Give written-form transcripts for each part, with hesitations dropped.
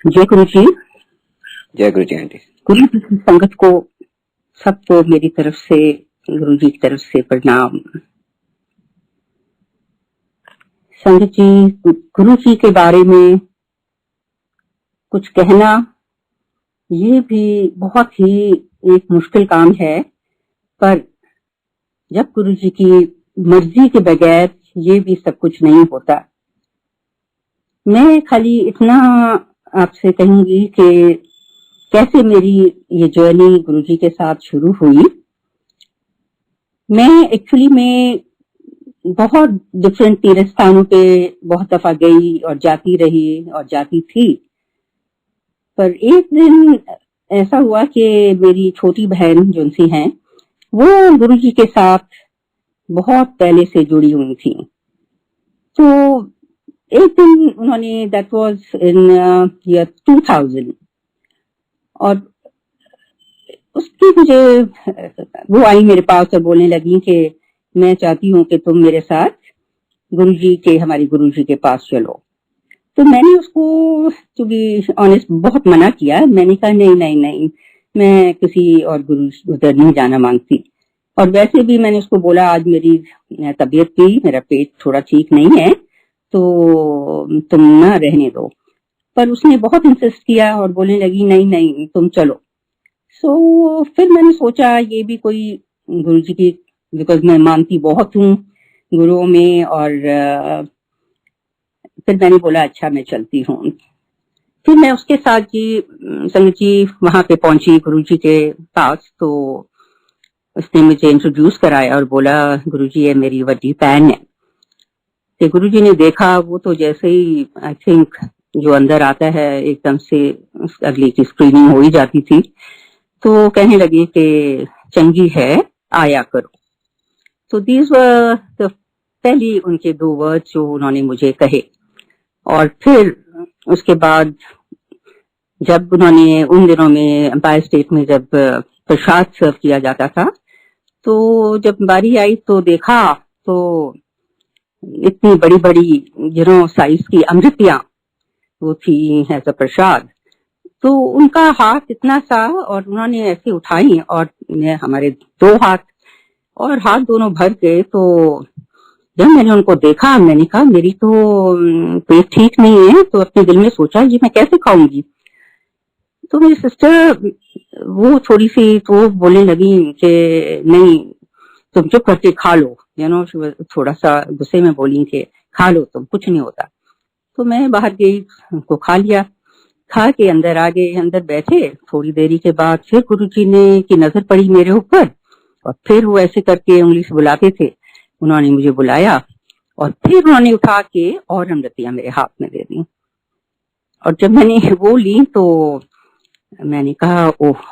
जय गुरु जी। जय गुरु जी आंटी। गुरु जी की संगत को सबको मेरी तरफ से, गुरु जी की तरफ से प्रणाम। संगत जी, गुरु जी के बारे में कुछ कहना ये भी बहुत ही एक मुश्किल काम है, पर जब गुरु जी की मर्जी के बगैर ये भी सब कुछ नहीं होता। मैं खाली इतना आपसे कहूंगी कि कैसे मेरी ये जर्नी गुरु जी के साथ शुरू हुई। मैं एक्चुअली में बहुत डिफरेंट तीर्थ स्थानों पे बहुत दफा गई और जाती रही और जाती थी, पर एक दिन ऐसा हुआ कि मेरी छोटी बहन जो सी हैं वो गुरु जी के साथ बहुत पहले से जुड़ी हुई थी। तो एक दिन उन्होंने, दैट वाज इन ईयर 2000, और उसकी मुझे वो आई मेरे पास और बोलने लगी कि मैं चाहती हूँ कि तुम मेरे साथ हमारे गुरु जी के पास चलो। तो मैंने उसको टू बी ऑनेस्ट बहुत मना किया। मैंने कहा नहीं नहीं नहीं, मैं किसी और गुरु उधर नहीं जाना मांगती। और वैसे भी मैंने उसको बोला आज मेरी तबीयत भी, मेरा पेट थोड़ा ठीक नहीं है, तो तुम ना रहने दो। पर उसने बहुत इंसिस्ट किया और बोलने लगी नहीं नहीं तुम चलो। सो फिर मैंने सोचा ये भी कोई गुरु जी की, बिकॉज मैं मानती बहुत हूँ गुरुओं में, और फिर मैंने बोला अच्छा मैं चलती हूँ। फिर मैं उसके साथ जी संगत जी वहां पे पहुंची गुरु जी के पास। तो उसने मुझे इंट्रोड्यूस कराया और बोला गुरु जी ये मेरी बड़ी बहन है। तो गुरु जी ने देखा, वो तो जैसे ही आई थिंक जो अंदर आता है एकदम से अगली की स्क्रीनिंग हो ही जाती थी। तो कहने लगी कि चंगी है आया करो। तो दीज वर द पहली उनके 2 वर्ड जो उन्होंने मुझे कहे। और फिर उसके बाद जब उन्होंने उन दिनों में एम्पायर स्टेट में जब प्रसाद सर्व किया जाता था, तो जब बारी आई तो देखा तो इतनी बड़ी बड़ी साइज की अमृतियां वो थी एज अ प्रसाद। तो उनका हाथ इतना सा और उन्होंने ऐसे उठाई और हमारे 2 हाथ और हाथ दोनों भर गए। तो जब मैंने उनको देखा मैंने कहा मेरी तो पेट ठीक नहीं है। तो अपने दिल में सोचा ये मैं कैसे खाऊंगी। तो मेरी सिस्टर वो थोड़ी सी तो बोलने लगी कि नहीं तुम चुप करके खा लो, थोड़ा सा गुस्से में बोली कि खा लो तुम, कुछ नहीं होता। तो मैं बाहर गई, उनको खा लिया, खा के अंदर आ गए। अंदर बैठे थोड़ी देरी के बाद फिर गुरुजी ने की नजर पड़ी मेरे ऊपर, और फिर वो ऐसे करके उंगली से बुलाते थे। उन्होंने मुझे बुलाया और फिर उन्होंने उठा के और अमृतियां मेरे हाथ में दे दी। और जब मैंने वो ली तो मैंने कहा ओह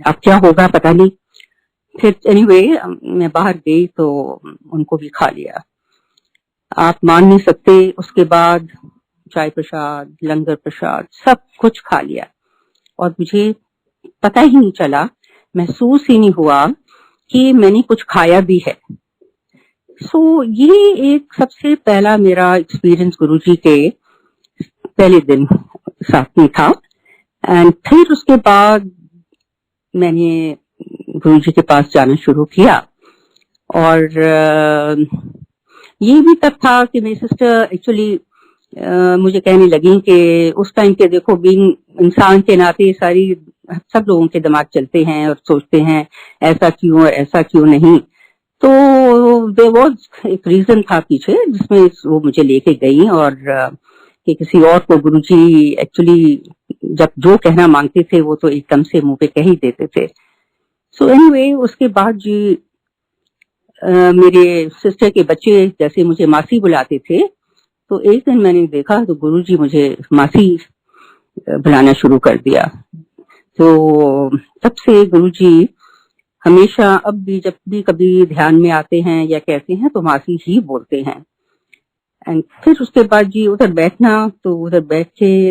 अब क्या होगा पता नहीं। फिर एनीवे मैं बाहर गई तो उनको भी खा लिया। आप मान नहीं सकते, उसके बाद चाय प्रसाद, लंगर प्रसाद सब कुछ खा लिया और मुझे पता ही नहीं चला, महसूस ही नहीं हुआ कि मैंने कुछ खाया भी है। सो ये एक सबसे पहला मेरा एक्सपीरियंस गुरुजी के पहले दिन साथ में था। एंड फिर उसके बाद मैंने गुरुजी के पास जाना शुरू किया। और ये भी तब था कि मेरी सिस्टर एक्चुअली मुझे कहने लगी कि उस टाइम के देखो बीइंग इंसान के नाते सारी सब लोगों के दिमाग चलते हैं और सोचते हैं ऐसा क्यों और ऐसा क्यों नहीं। तो देयर वाज एक रीजन था पीछे जिसमें वो मुझे लेके गई, और कि किसी और को गुरुजी एक्चुअली जब जो कहना मांगते थे वो तो एकदम से मुंह पे कह ही देते थे। सो एनीवे उसके बाद जी मेरे सिस्टर के बच्चे जैसे मुझे मासी बुलाते थे, तो एक दिन मैंने देखा तो गुरुजी मुझे मासी बुलाना शुरू कर दिया। तो तब से गुरुजी हमेशा अब भी जब भी कभी ध्यान में आते हैं या कहते हैं तो मासी ही बोलते हैं। एंड फिर उसके बाद जी उधर बैठना, तो उधर बैठ के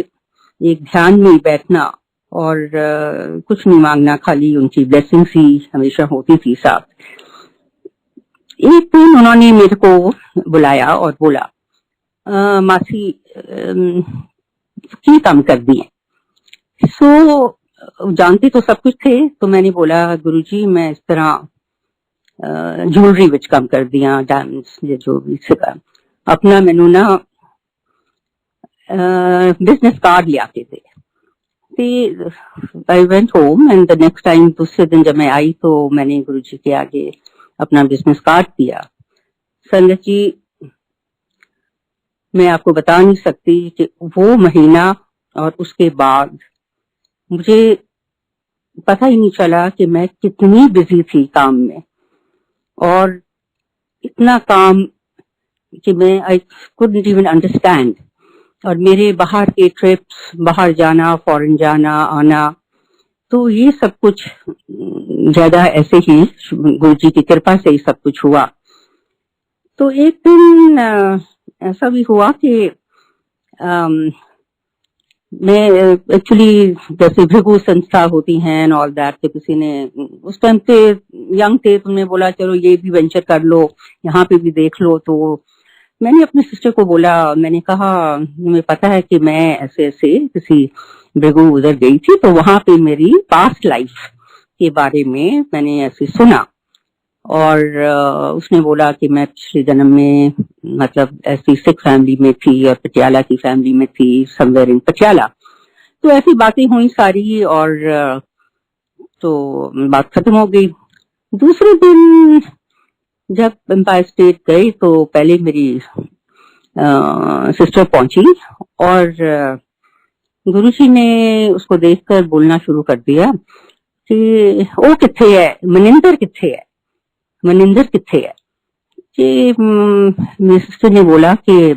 एक ध्यान में बैठना और कुछ नहीं मांगना, खाली उनकी ब्लेसिंग्स ही हमेशा होती थी साथ। एक दिन उन्होंने मेरे को बुलाया और बोला मासी की कम कर दिए। सो जानते तो सब कुछ थे, तो मैंने बोला गुरुजी मैं इस तरह ज्वेलरी विच कम कर दिया, डायमंड्स या जो भी सीगा, अपना मैनू ना बिजनेस कार्ड लिया के दे। I went home and the next time, दूसरे दिन जब मैं आई तो मैंने गुरुजी के आगे अपना बिजनेस कार्ड दिया। संगत जी, मैं आपको बता नहीं सकती कि वो महीना और उसके बाद मुझे पता ही नहीं चला कि मैं कितनी बिजी थी काम में, और इतना काम कि मैं आई कुडंट इवन अंडरस्टैंड। और मेरे बाहर के ट्रिप्स, बाहर जाना, फॉरेन जाना आना, तो ये सब कुछ ज्यादा ऐसे ही गुरु जी की कृपा से ही सब कुछ हुआ। तो एक दिन ऐसा भी हुआ कि मैं एक्चुअली, जैसे भृगु संस्था होती है एंड ऑल दैट, तो किसी ने उस टाइम पे यंग थे, तुमने बोला चलो ये भी वेंचर कर लो, यहाँ पे भी देख लो। तो मैंने अपने सिस्टर को बोला, मैंने कहा मुझे पता है कि मैं ऐसे ऐसे किसी भृगु उधर गई थी, तो वहां पे मेरी पास्ट लाइफ के बारे में मैंने ऐसे सुना, और उसने बोला कि मैं पिछले जन्म में मतलब ऐसी सिख फैमिली में थी और पटियाला की फैमिली में थी, समवेयर इन पटियाला। तो ऐसी बातें हुई सारी, और तो बात खत्म हो गई। दूसरे दिन जब एम्पायर स्टेट गए तो पहले मेरी सिस्टर पहुंची, और गुरुजी ने उसको देखकर बोलना शुरू कर दिया कि ओ किथे है, मनिंदर किथे है, मनिंदर किथे है। कि मेरी सिस्टर ने बोला कि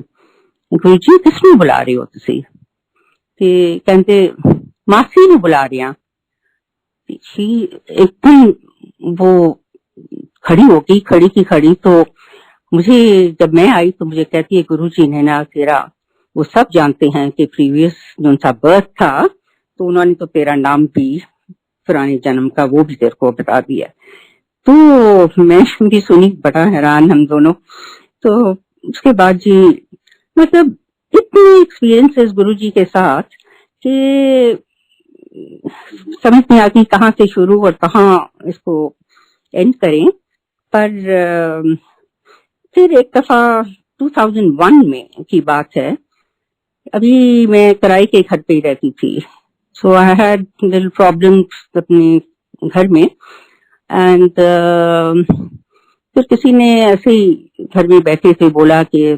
गुरुजी किसने बुला रहे हो तुसी? कि कहते मासी ने बुला रही हैं। एकदम वो खड़ी हो गई, खड़ी की खड़ी। तो मुझे, जब मैं आई तो मुझे कहती है गुरुजी ने ना तेरा, वो सब जानते हैं कि प्रीवियस जो उनका बर्थ था, तो उन्होंने तो तेरा नाम भी पुराने जन्म का वो भी तेरे को बता दिया। तो मैं भी सुनी, बड़ा हैरान हम दोनों। तो उसके बाद जी, मतलब इतने एक्सपीरियंसेस गुरुजी के साथ कि समझ नहीं आती कहाँ से शुरू और कहाँ इसको एंड करें। पर फिर एक दफा 2001 में की बात है, अभी मैं किराए के घर पे ही रहती थी। सो आई हैड लिटिल प्रॉब्लम्स अपने घर में, एंड फिर किसी ने ऐसे ही घर में बैठे थे बोला कि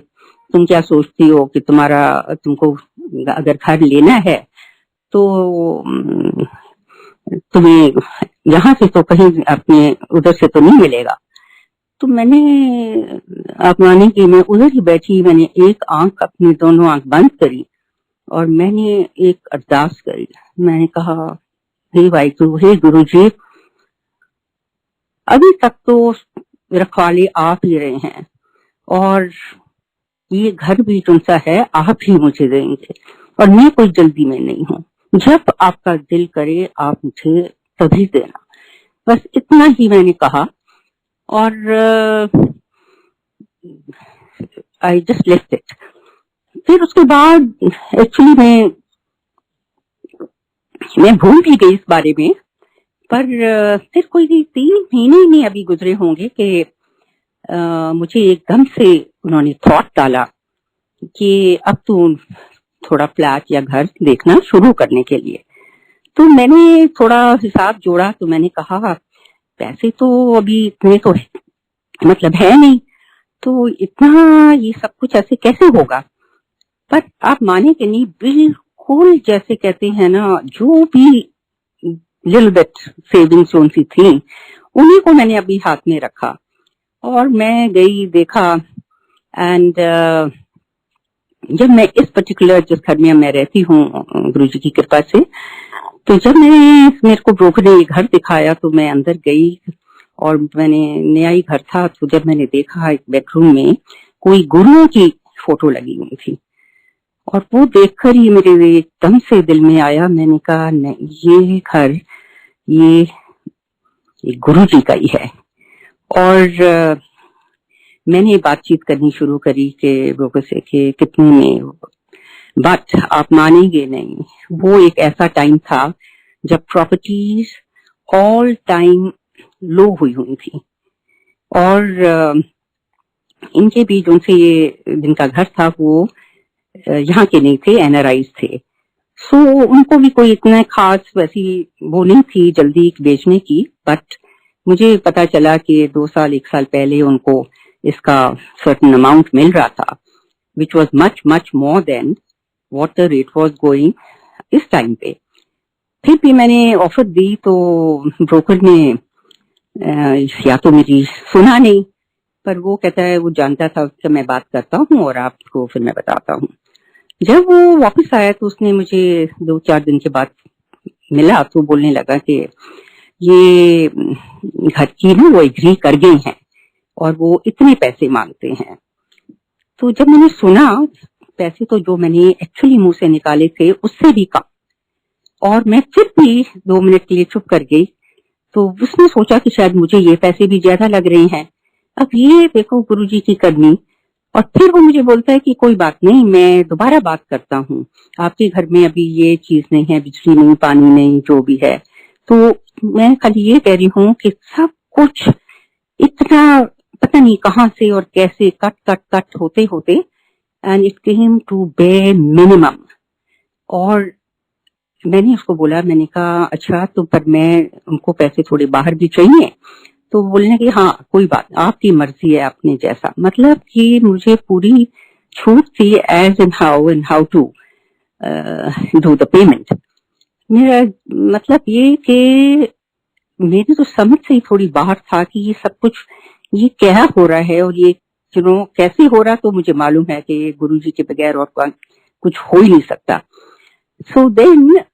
तुम क्या सोचती हो कि तुमको अगर घर लेना है तो तुम्हें यहाँ से तो कहीं अपने उधर से तो नहीं मिलेगा। तो मैंने, आप माने कि मैं उधर ही बैठी, मैंने एक आंख, अपनी दोनों आंख बंद करी और मैंने एक अरदास करी। मैंने कहा, हे वाहिगुरु, हे गुरु जी, अभी तक तो रखवाले आप ही रहे हैं, और ये घर भी जो सा है आप ही मुझे देंगे, और मैं कोई जल्दी में नहीं हूँ, जब आपका दिल करे आप मुझे तभी देना। बस इतना ही मैंने कहा, और आई जस्ट लेफ्ट इट। फिर उसके बाद एक्चुअली मैं भूल भी गई इस बारे में। पर फिर कोई 3 महीने ही नहीं अभी गुजरे होंगे कि मुझे एकदम से उन्होंने थॉट डाला कि अब तू थोड़ा फ्लैट या घर देखना शुरू करने के लिए। तो मैंने थोड़ा हिसाब जोड़ा, तो मैंने कहा पैसे तो अभी इतने तो मतलब है नहीं, तो इतना ये सब कुछ ऐसे कैसे होगा। पर आप माने कि नहीं, बिल्कुल जैसे कहते हैं ना, जो भी लिटिल बिट सेविंग्स जो सी थी उन्हीं को मैंने अभी हाथ में रखा, और मैं गई, देखा। एंड जब मैं इस पर्टिकुलर जिस घर में मैं रहती हूँ गुरुजी की कृपा से, तो जब मेरे को ब्रोकर ने घर दिखाया तो मैं अंदर गई, और मैंने नया ही घर था। तो जब मैंने देखा एक बेडरूम में कोई गुरुओं की फोटो लगी हुई थी, और वो देखकर ही मेरे एकदम से दिल में आया, मैंने कहा नहीं, ये घर ये गुरु जी का ही है। और मैंने बातचीत करनी शुरू करी कि ब्रोकर से कि कितने में बट आप मानेंगे नहीं, वो एक ऐसा टाइम था जब प्रॉपर्टीज ऑल टाइम लो हुई थी। और इनके भी जो से ये जिनका घर था वो यहाँ के नहीं थे, एनआरआईज थे। सो उनको भी कोई इतना खास वैसी वो नहीं थी जल्दी बेचने की। बट मुझे पता चला कि 2 साल 1 साल पहले उनको इसका सर्टेन अमाउंट मिल रहा था, which was much much more than what the rate was going इस टाइम पे। फिर भी मैंने ऑफर दी तो ब्रोकर ने या तो मेरी सुना नहीं, पर वो कहता है वो जानता था कि मैं बात करता हूँ और आपको फिर मैं बताता हूँ। जब वो वापस आया तो उसने मुझे 2-4 दिन के बाद मिला तो बोलने लगा कि ये घर की ना वो एग्री कर गई हैं और वो इतने पैसे मांगते हैं। तो जब मैंने सुना, पैसे तो जो मैंने एक्चुअली मुंह से निकाले थे उससे भी कम, और मैं फिर भी 2 मिनट के लिए चुप कर गई। तो उसने सोचा कि शायद मुझे ये पैसे भी ज्यादा लग रहे हैं। अब ये देखो गुरुजी की करनी। और फिर वो मुझे बोलता है कि कोई बात नहीं, मैं दोबारा बात करता हूँ, आपके घर में अभी ये चीज नहीं है, बिजली नहीं, पानी नहीं, जो भी है। तो मैं खाली ये कह रही हूँ कि सब कुछ इतना पता नहीं कहाँ से और कैसे कट कट कट होते होते and it came to be minimum. और मैंने उसको बोला, मैंने कहा अच्छा तो पर मैं उनको पैसे थोड़े बाहर भी चाहिए। तो बोलने की हाँ कोई बात, आपकी मर्जी है, आपने जैसा, मतलब कि मुझे पूरी छूट थी as and how to do the payment. मेरा मतलब ये कि मेरी तो समझ से ही थोड़ी बाहर था कि ये सब कुछ ये क्या हो रहा है और ये कैसे हो रहा। तो मुझे मालूम है कि गुरुजी के बगैर और कुछ हो ही नहीं सकता। So then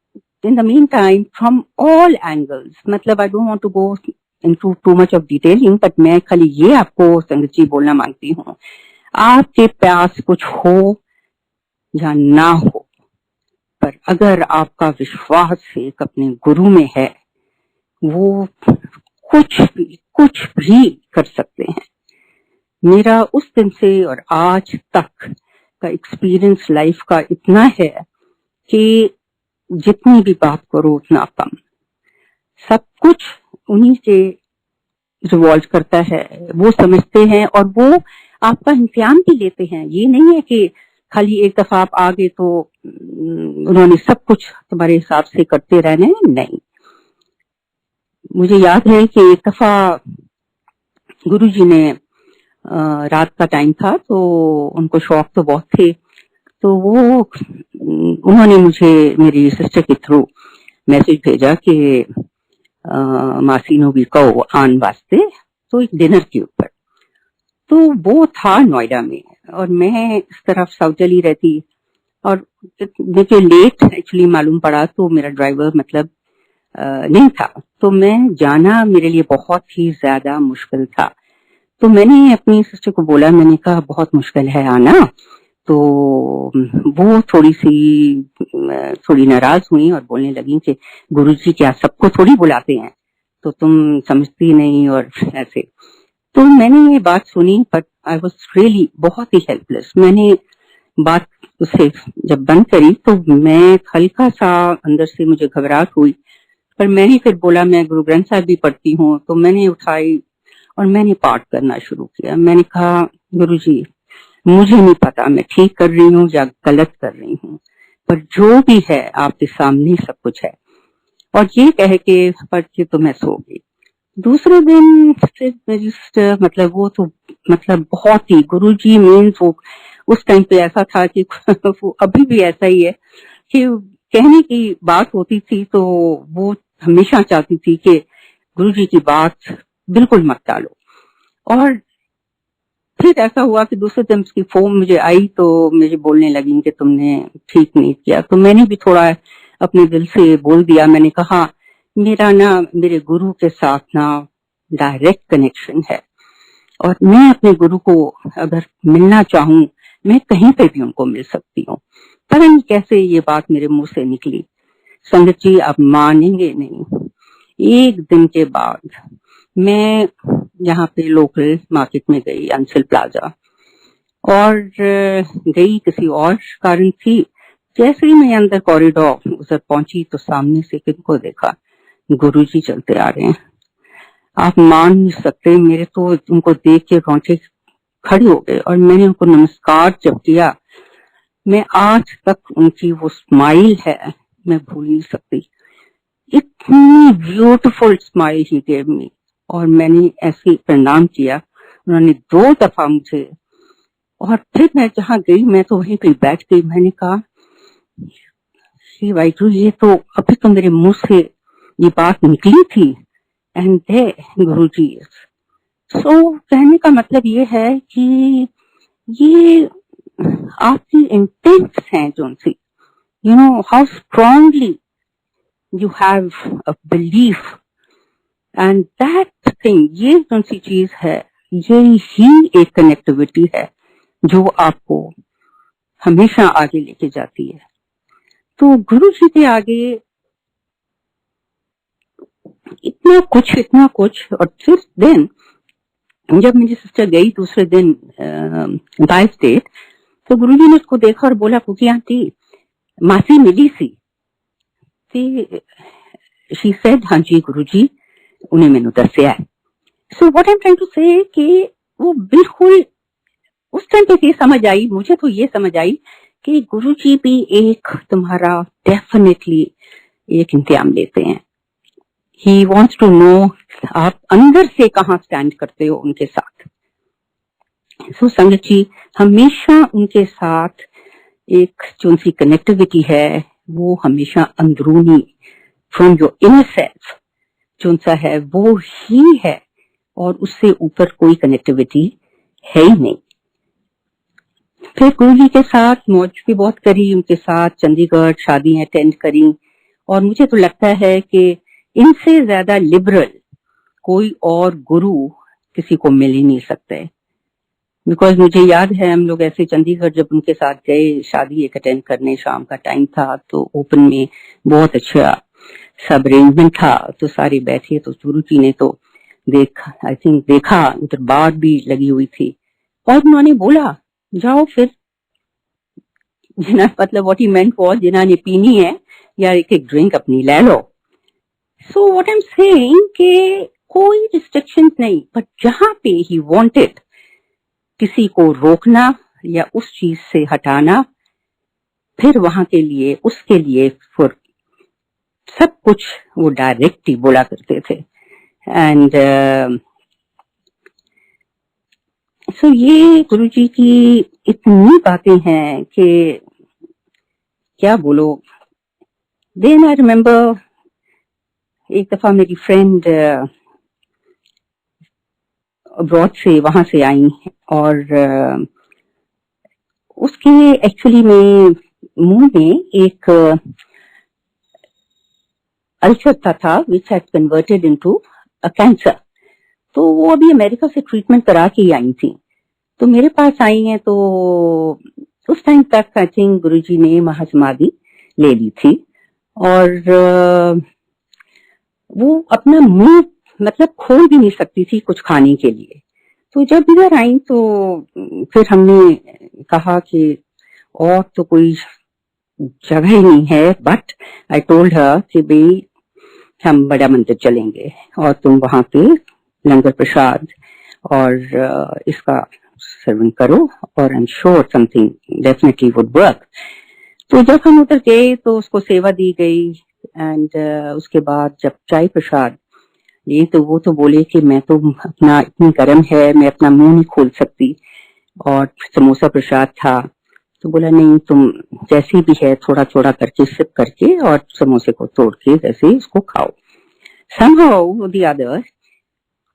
in the meantime from all angles, मतलब I don't want to go into too much of detailing, but मैं खाली ये आपको संगत जी बोलना मांगती हूँ, आपके पास कुछ हो या ना हो, पर अगर आपका विश्वास एक अपने गुरु में है, वो कुछ भी कर सकते हैं। मेरा उस दिन से और आज तक का एक्सपीरियंस लाइफ का इतना है कि जितनी भी बात करो उतना कम। सब कुछ उन्हीं से रिवॉल्व करता है, वो समझते हैं और वो आपका इम्तिहान भी लेते हैं। ये नहीं है कि खाली एक दफा आप आ गए तो उन्होंने सब कुछ तुम्हारे हिसाब से करते रहने, नहीं। मुझे याद है कि एक दफा गुरुजी ने रात का टाइम था तो उनको शौक तो बहुत थे, तो वो उन्होंने मुझे मेरी सिस्टर के थ्रू मैसेज भेजा कि मासी भी कहो आन वास्ते, तो एक डिनर के ऊपर। तो वो था नोएडा में और मैं इस तरफ साउथ दिल्ली रहती, और मुझे लेट एक्चुअली मालूम पड़ा तो मेरा ड्राइवर मतलब नहीं था, तो मैं जाना मेरे लिए बहुत ही ज्यादा मुश्किल था। तो मैंने अपनी सिस्टर को बोला, मैंने कहा बहुत मुश्किल है आना। तो वो थोड़ी नाराज हुई और बोलने लगी कि गुरुजी क्या सबको थोड़ी बुलाते हैं, तो तुम समझती नहीं और ऐसे। तो मैंने ये बात सुनी, बट आई वाज रियली बहुत ही हेल्पलेस। मैंने बात उसे जब बंद करी तो मैं हल्का सा अंदर से मुझे घबराहट हुई, पर मैंने फिर बोला मैं गुरु ग्रंथ साहब भी पढ़ती हूँ, तो मैंने उठाई और मैंने पाठ करना शुरू किया। मैंने कहा गुरुजी मुझे नहीं पता मैं ठीक कर रही हूँ या गलत कर रही हूँ, पर जो भी है आपके सामने सब कुछ है। और ये कह के पढ़ के तो मैं सो गई। दूसरे दिन फिर मेरी मतलब वो तो मतलब बहुत ही गुरुजी मीन्स वो उस टाइम पे ऐसा था कि वो अभी भी ऐसा ही है कि कहने की बात होती थी तो वो हमेशा चाहती थी कि गुरुजी की बात बिल्कुल मत टालो। और फिर ऐसा हुआ कि दूसरे दिन उसकी फोन मुझे आई तो मुझे बोलने लगी कि तुमने ठीक नहीं किया। तो मैंने भी थोड़ा अपने दिल से बोल दिया, मैंने कहा मेरा ना मेरे गुरु के साथ ना डायरेक्ट कनेक्शन है और मैं अपने गुरु को अगर मिलना चाहूं मैं कहीं पे भी उनको मिल सकती हूँ। पता नहीं कैसे ये बात मेरे मुंह से निकली। संगत जी आप मानेंगे नहीं, एक दिन के बाद मैं यहाँ पे लोकल मार्केट में गई, अंसल प्लाजा, और गई किसी और कारण थी, जैसे ही मैं अंदर कॉरिडोर उधर पहुंची तो सामने से किनको देखा, गुरुजी चलते आ रहे हैं। आप मान नहीं सकते, मेरे तो उनको देख के रोंगटे खड़े हो गए और मैंने उनको नमस्कार जब किया, मैं आज तक उनकी वो स्माइल है मैं भूल नहीं सकती। इतनी beautiful smile he gave me और मैंने ऐसे प्रणाम किया। उन्होंने 2 दफा मुझे, और फिर मैं जहाँ गई मैं तो वहीं पे बैठ गई। मैंने कहा श्री वाहिगुरु, ये तो अभी तो मेरे मुंह से ये बात निकली थी एंड दे गुरु जी। सो कहने का मतलब ये है कि ये आपकी इंटेंट्स हैं जो see, you know how strongly you have a belief and that thing, ये कौन सी चीज है, ये ही एक कनेक्टिविटी है जो आपको हमेशा आगे लेके जाती है। तो गुरु जी के आगे इतना कुछ। और फिर दिन जब मेरी सिस्टर गई दूसरे दिन बाय स्टेट, तो गुरु जी ने उसको देखा और बोला, पुकी आंटी मासी मिली सी। She said, हाँ जी गुरुजी, उन्हें मैंने दसिया है। So what I'm trying to say कि वो बिल्कुल उस टाइम पे ये समझ आई, मुझे तो ये समझ आई कि गुरुजी भी एक तुम्हारा डेफिनेटली एक इंतजाम लेते हैं। He wants to know आप अंदर से कहाँ स्टैंड करते हो उनके साथ। So संगत जी, हमेशा उनके साथ एक जो उनकी कनेक्टिविटी है वो हमेशा अंदरूनी फ्रॉम योर इनर सेल्फ जो सा है वो ही है, और उससे ऊपर कोई कनेक्टिविटी है ही नहीं। फिर गुरु जी के साथ मौज भी बहुत करी, उनके साथ चंडीगढ़ शादी अटेंड करी, और मुझे तो लगता है कि इनसे ज्यादा लिबरल कोई और गुरु किसी को मिल ही नहीं सकते। बिकॉज मुझे याद है हम लोग ऐसे चंडीगढ़ जब उनके साथ गए शादी एक अटेंड करने, शाम का टाइम था, तो ओपन में बहुत अच्छा सब अरेंजमेंट था, तो सारे बैठे, तो गुरु जी ने तो देखा उधर बार भी लगी हुई थी, और उन्होंने बोला जाओ फिर, मतलब व्हाट ही मेंट वाज जिन्होंने पीनी है या एक ड्रिंक अपनी ले लो। So what I am saying कि कोई रिस्ट्रिक्शंस नहीं, बट जहां पे ही वांटेड किसी को रोकना या उस चीज से हटाना, फिर वहां के लिए उसके लिए फिर सब कुछ वो डायरेक्ट ही बोला करते थे। एंड सो ये गुरुजी की इतनी बातें हैं कि क्या बोलो। देन आई रिमेम्बर एक दफा मेरी फ्रेंड अब्रॉड से वहां से आई, और उसके एक्चुअली में मुंह में एक अल्सर था which had converted into a cancer. तो वो अभी अमेरिका से ट्रीटमेंट करा के ही आई थी, तो मेरे पास आई हैं। तो उस टाइम तक आई थिंक गुरुजी ने महासमाधि ले ली थी, और वो अपना मुंह मतलब खोल भी नहीं सकती थी कुछ खाने के लिए। तो जब इधर आई तो फिर हमने कहा कि और तो कोई जगह ही नहीं है, बट आई टोल्ड हर कि भाई हम बड़ा मंदिर चलेंगे और तुम वहां पे लंगर प्रसाद और इसका सर्विंग करो, और I am sure something definitely would work. तो जब हम उधर गए तो उसको सेवा दी गई, एंड उसके बाद जब चाय प्रसाद ये, तो वो तो बोले कि मैं तो अपना इतनी गर्म है मैं अपना मुंह नहीं खोल सकती, और समोसा प्रसाद था, तो बोला नहीं तुम जैसी भी है थोड़ा थोड़ा करके सिप करके और समोसे को तोड़ के जैसे उसको खाओ। somehow the others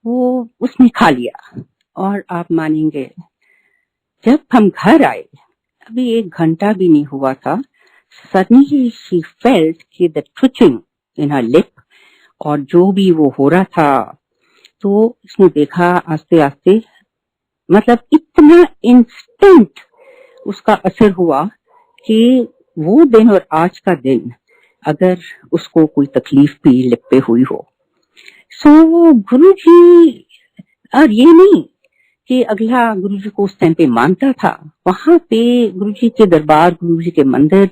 वो उसने खा लिया, और आप मानेंगे जब हम घर आए अभी 1 घंटा भी नहीं हुआ था, suddenly she felt कि the twitching in her lip, और जो भी वो हो रहा था, तो उसने देखा आस्ते आस्ते, मतलब इतना इंस्टेंट उसका असर हुआ कि वो दिन और आज का दिन अगर उसको कोई तकलीफ भी लिप पे हुई हो। सो गुरुजी, और ये नहीं कि अगला गुरुजी को उस टाइम पे मानता था, वहां पे गुरुजी के दरबार, गुरुजी के मंदिर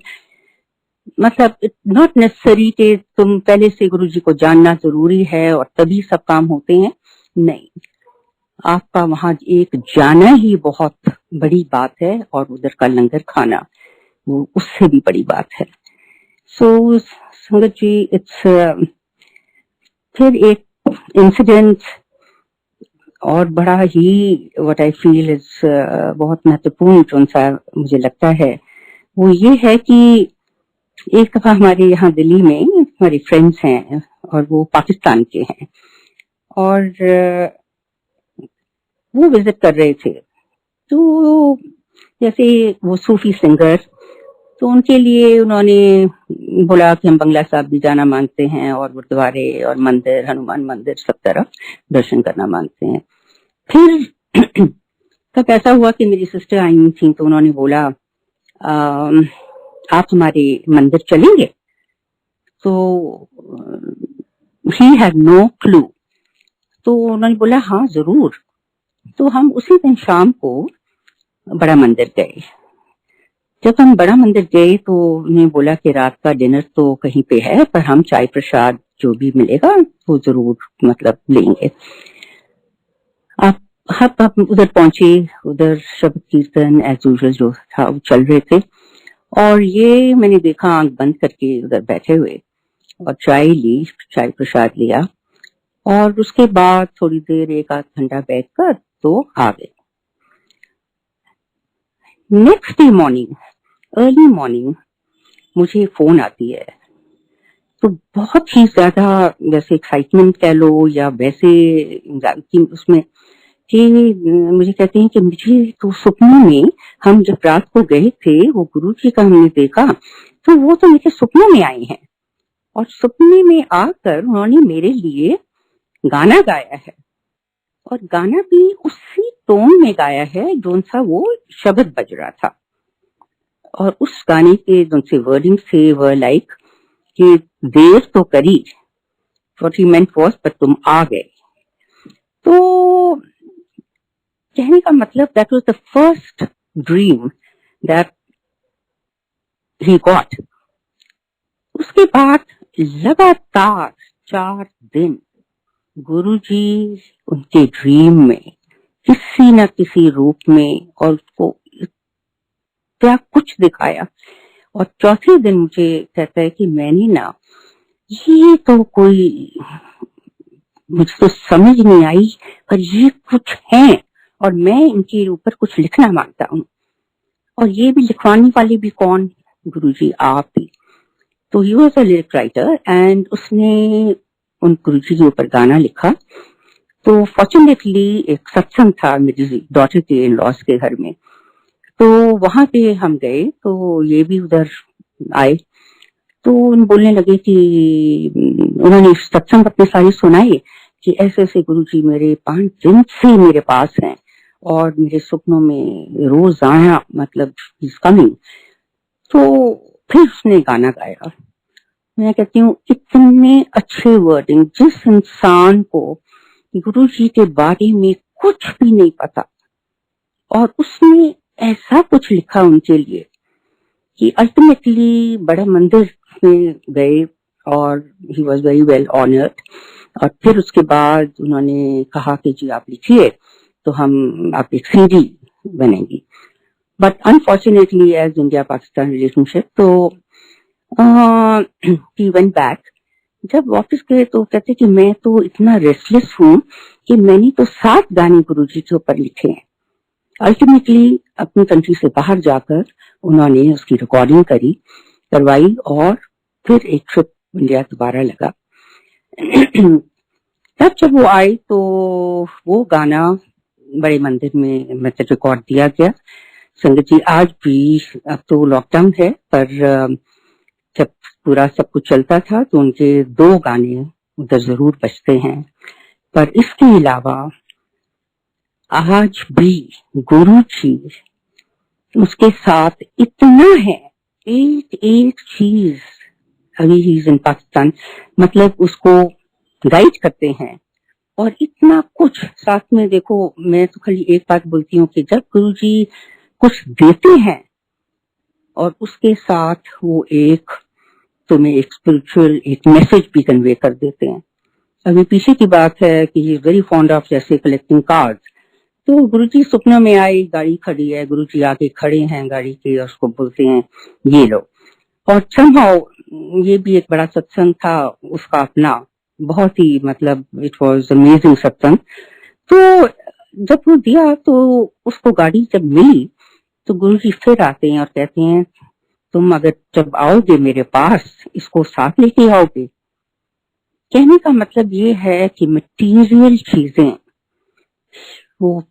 मतलब नॉट नेसेसरी कि तुम पहले से गुरुजी को जानना जरूरी है और तभी सब काम होते हैं, नहीं, आपका वहां एक जाना ही बहुत बड़ी बात है और उधर का लंगर खाना वो उससे भी बड़ी बात है। सो संगत जी, इट्स फिर एक इंसिडेंट और बड़ा ही व्हाट आई फील इज बहुत महत्वपूर्ण जो सा मुझे लगता है वो ये है कि एक दफा हमारे यहाँ दिल्ली में हमारे फ्रेंड्स हैं और वो पाकिस्तान के हैं और वो विजिट कर रहे थे। तो जैसे वो सूफी सिंगर, तो उनके लिए उन्होंने बोला कि हम बंगला साहब भी जाना मांगते हैं और गुरुद्वारे और मंदिर, हनुमान मंदिर सब तरफ दर्शन करना मांगते हैं। फिर तब ऐसा हुआ कि मेरी सिस्टर आई थी तो उन्होंने बोला आप हमारे मंदिर चलेंगे? तो ही हैड नो क्लू। तो उन्होंने बोला हाँ जरूर। तो हम उसी दिन शाम को बड़ा मंदिर गए। जब हम बड़ा मंदिर गए तो उन्हें बोला कि रात का डिनर तो कहीं पे है पर हम चाय प्रसाद जो भी मिलेगा वो जरूर मतलब लेंगे। आप उधर पहुंचे, उधर शब्द कीर्तन एज यूजुअल जो था वो चल रहे थे और ये मैंने देखा आंख बंद करके उधर बैठे हुए और चाय ली, चाय प्रसाद लिया और उसके बाद थोड़ी देर एक आध घंटा बैठकर तो आ गए। Next day morning, early morning मुझे फोन आती है तो बहुत ही ज्यादा वैसे एक्साइटमेंट कह लो या वैसे उसमें कि मुझे कहते हैं कि मुझे तो सपनों में हम जब रात को गए थे वो गुरु जी का हमने देखा तो वो तो मेरे सपनों में आए हैं और सपने में आकर उन्होंने मेरे लिए गाना गाया है और गाना भी उसी टोन में गाया है जो सा वो शब्द बज रहा था और उस गाने के जो से वर्डिंग से वो लाइक कि देर तो करी, व्हाट ही मेंट वाज पर तुम आ गए। तो कहने का मतलब that was the first dream that he got. उसके बाद लगातार 4 दिन गुरुजी उनके ड्रीम में किसी न किसी रूप में और उसको क्या कुछ दिखाया और चौथे दिन मुझे कहता है कि मैंने ना ये तो कोई मुझे तो समझ नहीं आई पर ये कुछ है और मैं इनके ऊपर कुछ लिखना मांगता हूँ और ये भी लिखवाने वाले भी कौन? गुरुजी आप ही। तो he was a lyric writer and उसने उन गुरुजी के ऊपर गाना लिखा। तो फॉर्चुनेटली एक सत्संग था मेरी डॉटर के इन लॉस के घर में, तो वहां पे हम गए तो ये भी उधर आए तो उन बोलने लगे कि उन्होंने सत्संग अपने सारी सुनाई कि ऐसे ऐसे गुरुजी मेरे 5 दिन से मेरे पास हैं और मेरे सपनों में रोज आया, मतलब इज कमिंग। तो फिर उसने गाना गाया। मैं कहती हूँ इतने अच्छे वर्डिंग, जिस इंसान को गुरुजी के बारे में कुछ भी नहीं पता और उसने ऐसा कुछ लिखा उनके लिए कि अल्टीमेटली बड़ा मंदिर में गए और he was very well honoured. और फिर उसके बाद उन्होंने कहा कि जी आप लिखिए तो हम आप एक सीडी बनेंगी। But unfortunately as India Pakistan relationship तो ही वेंट बैक। जब वापस गए तो कहते कि मैं तो इतना रेस्टलेस हूँ कि मैंने तो 7 गाने गुरुजी के ऊपर लिखे हैं। अल्टीमेटली अपनी कंट्री से बाहर जाकर उन्होंने उसकी रिकॉर्डिंग करवाई और फिर एक ट्रिप इंडिया दोबारा लगा। तब जब वो आए तो वो गाना बड़े मंदिर में मतलब रिकॉर्ड दिया गया। संगत जी आज भी, अब तो लॉकडाउन है पर जब पूरा सब कुछ चलता था तो उनके 2 गाने उधर जरूर बजते हैं। पर इसके अलावा आज भी गुरुजी उसके साथ इतना है, एक चीज, अभी ही इन पाकिस्तान, मतलब उसको गाइड करते हैं और इतना कुछ साथ में। देखो मैं तो खाली एक बात बोलती हूँ कि जब गुरुजी कुछ देते हैं और उसके साथ वो एक तुम्हें एक स्पिरिचुअल एक मैसेज भी कन्वे कर देते हैं। अभी पीछे की बात है कि he is very fond of जैसे कलेक्टिंग कार्ड्स। तो गुरुजी सपनों में आई, गाड़ी खड़ी है, गुरुजी आके खड़े हैं गाड़ी के और उसको बोलते हैं ये लो। और somehow ये भी एक बड़ा सत्संग था उसका अपना, बहुत ही मतलब इट वाज अमेजिंग सत्संग। तो जब वो दिया तो उसको गाड़ी जब मिली तो गुरुजी फिर आते हैं और कहते हैं तुम अगर जब आओगे मेरे पास इसको साथ लेके आओगे। कहने का मतलब ये है कि मटीरियल चीजें वो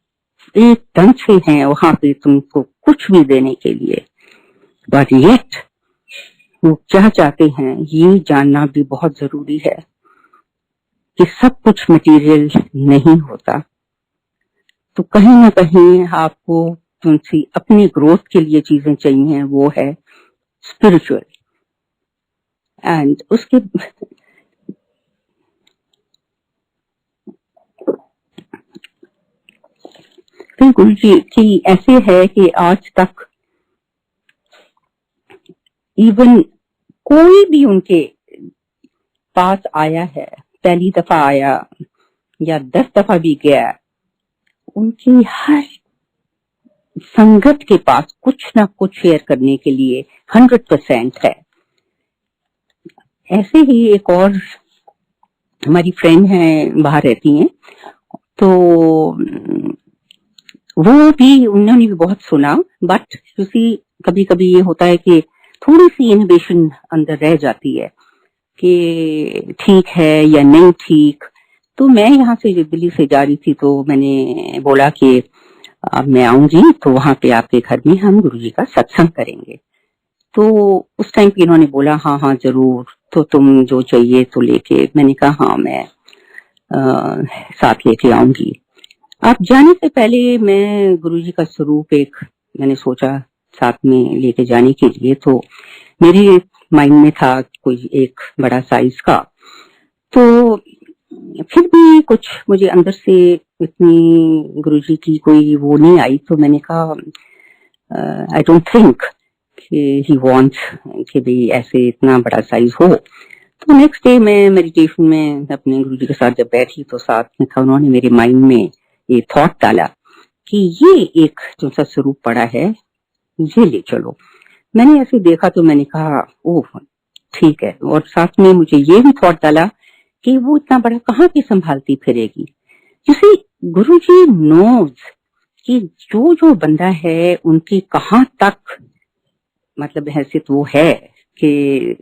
एक ढंग से हैं वहां पे तुमको कुछ भी देने के लिए, बट येट वो क्या चाहते हैं ये जानना भी बहुत जरूरी है कि सब कुछ मटेरियल नहीं होता। तो कहीं ना कहीं आपको तुमसे अपनी ग्रोथ के लिए चीजें चाहिए, वो है स्पिरिचुअल। एंड उसके फिर गुरु जी की ऐसे है कि आज तक इवन कोई भी उनके पास आया है, पहली दफा आया या 10 दफा भी गया, उनकी हर संगत के पास कुछ ना कुछ शेयर करने के लिए 100% है। ऐसे ही एक और हमारी फ्रेंड है, बाहर रहती हैं, तो वो भी उन्होंने भी बहुत सुना, बट किसी कभी कभी ये होता है कि थोड़ी सी इनोवेशन अंदर रह जाती है कि ठीक है या नहीं ठीक। तो मैं यहाँ से दिल्ली से जा रही थी तो मैंने बोला कि अब मैं आऊंगी तो वहां पे आपके घर में हम गुरुजी का सत्संग करेंगे। तो उस टाइम पे इन्होंने बोला हाँ हाँ जरूर, तो तुम जो चाहिए तो लेके। मैंने कहा हाँ मैं साथ लेके आऊंगी। अब जाने से पहले मैं गुरुजी का स्वरूप एक मैंने सोचा साथ में लेके जाने के लिए, तो मेरे माइंड में था कोई एक बड़ा साइज का। तो फिर भी कुछ मुझे अंदर से इतनी गुरुजी की कोई वो नहीं आई, तो मैंने कहा आई डोंट थिंक कि ही वांट्स कि भी ऐसे इतना बड़ा साइज हो। तो नेक्स्ट डे मैं मेडिटेशन में अपने गुरुजी के साथ जब बैठी तो साथ में था, उन्होंने मेरे माइंड में ये थॉट डाला कि ये एक जो सा स्वरूप पड़ा है ये ले चलो। मैंने ऐसे देखा तो मैंने कहा ओह ठीक है, और साथ में मुझे ये भी थॉट डाला कि वो इतना बड़ा कहाँ पे संभालती फिरेगी। जैसे गुरुजी नोज कि जो जो बंदा है उनकी कहाँ तक मतलब हैसियत वो है कि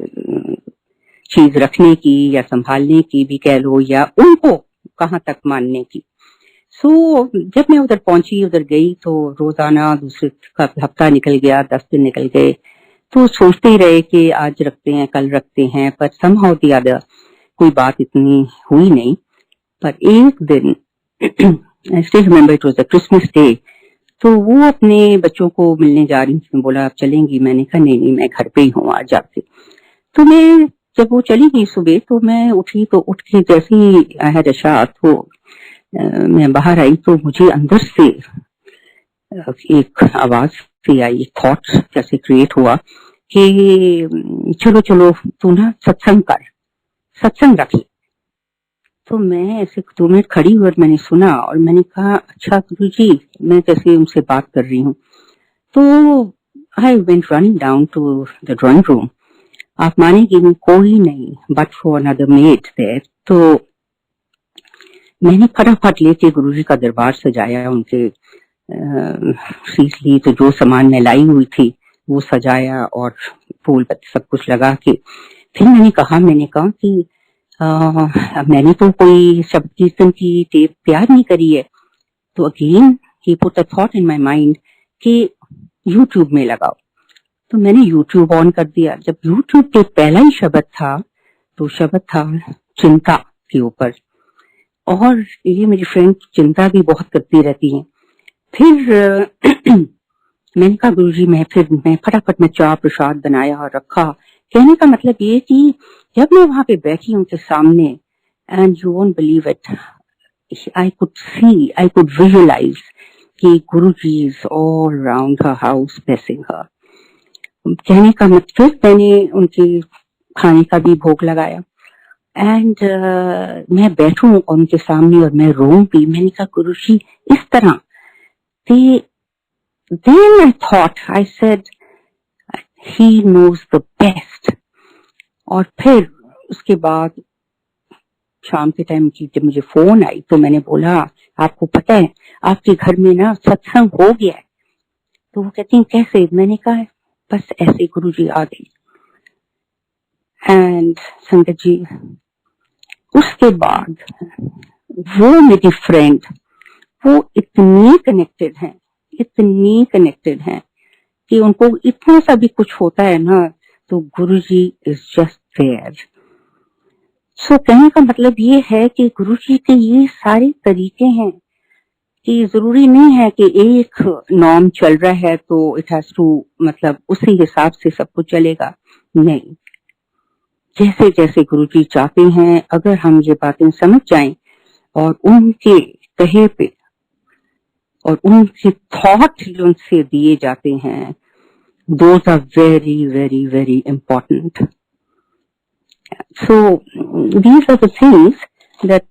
चीज रखने की या संभालने की भी कह लो, या उनको कहाँ तक मानने की। सो जब मैं उधर पहुंची, उधर गई, तो रोजाना दूसरे का हफ्ता निकल गया, 10 दिन निकल गए, तो सोचते ही रहे कि आज रखते हैं कल रखते हैं, पर समहाउ द अदर कोई बात इतनी हुई नहीं। पर एक दिन I still remember it was the Christmas day, तो वो अपने बच्चों को मिलने जा रही थी, बोला आप चलेंगी? मैंने कहा नहीं नहीं मैं घर पे ही हूँ आज जाके। तो मैं जब वो चली गई सुबह तो मैं उठी, तो उठ के जैसे ही तो मैं बाहर आई तो मुझे अंदर से एक आवाज सी आई, थॉट जैसे क्रिएट हुआ कि चलो चलो तू ना सत्संग कर, सत्संग रख ले। तो मैं ऐसे 2 मिनट खड़ी हुई और मैंने सुना और मैंने कहा अच्छा गुरुजी, मैं कैसे उनसे बात कर रही हूँ। तो I went running down to the drawing room. आप मानेंगे कोई नहीं but for another maid there. तो मैंने फटाफट लेके गुरुजी का दरबार सजाया, उनके सीट ली, तो जो सामान मैं लाई हुई थी वो सजाया और फूल पत्ते सब कुछ लगा के फिर मैंने कहा कि मैंने तो कोई शब्द कीर्तन की टेप तैयार नहीं करी है। तो again he put a thought in my mind कि यूट्यूब में लगाओ। तो मैंने यूट्यूब ऑन कर दिया। जब यूट्यूब पे पहला ही शब्द था तो शब्द था चिंता के ऊपर, और ये मेरी फ्रेंड चिंता भी बहुत करती रहती हैं। फिर मैंने कहा गुरुजी मैं फटाफट में चाय प्रसाद बनाया और रखा। कहने का मतलब ये कि जब मैं वहां पे बैठी उनके सामने, and you won't believe it, I could visualize कि Guruji is all around her house blessing her. कहने का मतलब मैंने उनके खाने का भी भोग लगाया। एंड मैं बैठूं उनके सामने और मैं रोऊं भी। मैंने कहा गुरुजी इस तरह। Then I thought, I said, he knows the best. और फिर उसके बाद शाम के टाइम की जब मुझे फोन आई तो मैंने बोला आपको पता है आपके घर में ना सत्संग हो गया है। तो वो कहती हैं कैसे? मैंने कहा बस ऐसे गुरुजी आ गए। एंड संगत जी उसके बाद वो मेरी फ्रेंड वो इतनी कनेक्टेड हैं कि उनको इतना सा भी कुछ होता है ना तो गुरुजी इज जस्ट देयर। सो कहने का मतलब ये है कि गुरुजी के ये सारे तरीके हैं कि जरूरी नहीं है कि एक नॉर्म चल रहा है तो इट हैज टू मतलब उसी हिसाब से सब कुछ चलेगा। नहीं, जैसे जैसे गुरुजी चाहते हैं अगर हम ये बातें समझ जाएं और उनके कहे पे और उनके थॉट जो उनसे दिए जाते हैं those are very very very important. So these are the things that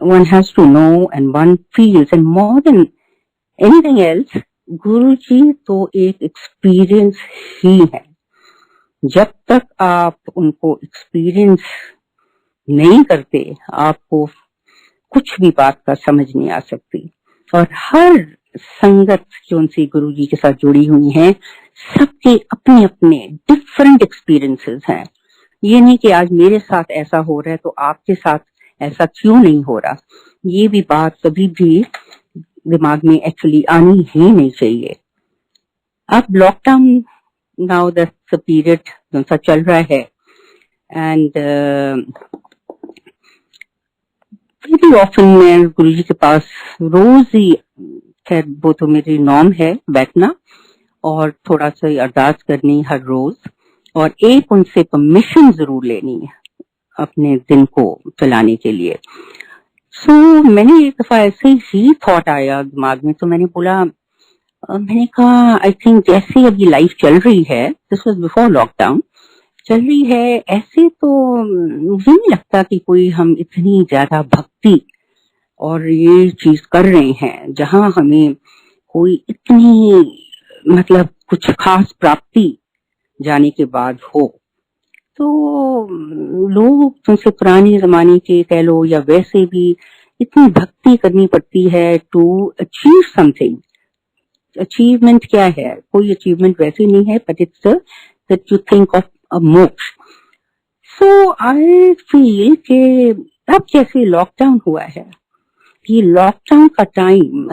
one has to know and one feels, and more than anything else गुरुजी तो एक एक्सपीरियंस ही है। जब तक आप उनको एक्सपीरियंस नहीं करते आपको कुछ भी बात का समझ नहीं आ सकती। और हर संगत जो उनसे गुरुजी के साथ जुड़ी हुई है सबके अपने अपने डिफरेंट एक्सपीरियंसेस हैं। ये नहीं कि आज मेरे साथ ऐसा हो रहा है तो आपके साथ ऐसा क्यों नहीं हो रहा। ये भी बात कभी भी दिमाग में एक्चुअली आनी ही नहीं चाहिए। अब lockdown now that's the period जो सा चल रहा है एंड वेरी ऑफन मैं गुरुजी के पास रोज ही, खैर वो तो मेरी नॉर्म है बैठना और थोड़ा सा अरदास करनी हर रोज और एक उनसे परमिशन जरूर लेनी है अपने दिन को चलाने के लिए। सो मैंने एक दफा ऐसे ही थॉट आया दिमाग में तो मैंने बोला मैंने कहा आई थिंक जैसे अभी लाइफ चल रही है दिस वाज बिफोर लॉकडाउन चल रही है ऐसे तो मुझे नहीं लगता कि कोई हम इतनी ज्यादा भक्ति और ये चीज कर रहे हैं जहां हमें कोई इतनी मतलब कुछ खास प्राप्ति जाने के बाद हो। तो लोग तुमसे पुराने जमाने के कह लो या वैसे भी इतनी भक्ति करनी पड़ती है टू अचीव समथिंग। अचीवमेंट क्या है? कोई अचीवमेंट वैसे नहीं है but it's that you think of a मोक्ष। सो आई फील कि अब जैसे लॉकडाउन हुआ है ये लॉकडाउन का टाइम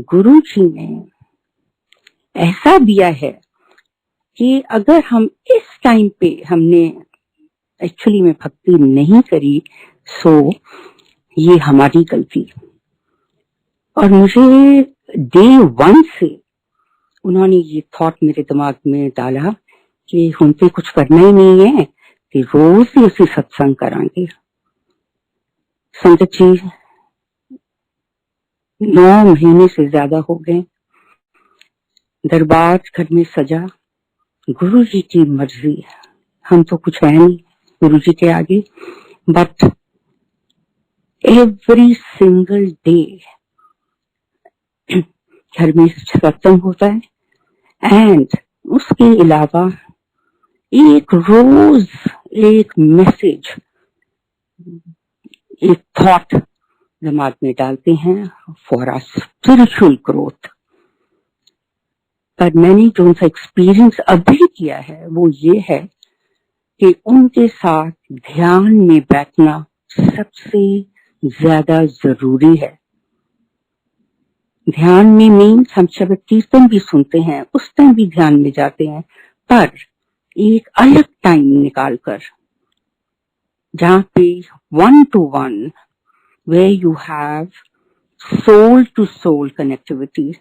गुरुजी ने ऐसा दिया है कि अगर हम इस टाइम पे हमने एक्चुअली में भक्ति नहीं करी सो ये हमारी गलती। और मुझे डे वन से उन्होंने ये थॉट मेरे दिमाग में डाला कि हमसे कुछ करना ही नहीं है कि रोज ही उसी सत्संग करांगे। संगत जी 9 महीने से ज्यादा हो गए दरबार घर में सजा। गुरुजी की मर्जी, हम तो कुछ है नहीं गुरुजी के आगे। बट एवरी सिंगल डे घर में सत्संग होता है एंड उसके अलावा एक रोज एक मैसेज एक थॉट दिमाग में डालते हैं फॉर अ स्पिरिचुअल ग्रोथ। पर मैंने जो उनका एक्सपीरियंस अभी किया है वो ये है कि उनके साथ ध्यान में बैठना सबसे ज्यादा जरूरी है। ध्यान में मीन्स हम शब्द कीर्तन भी सुनते हैं उस टाइम भी ध्यान में जाते हैं पर एक अलग टाइम निकाल कर जहाँ पे 1 to 1 where you have soul to soul connectivity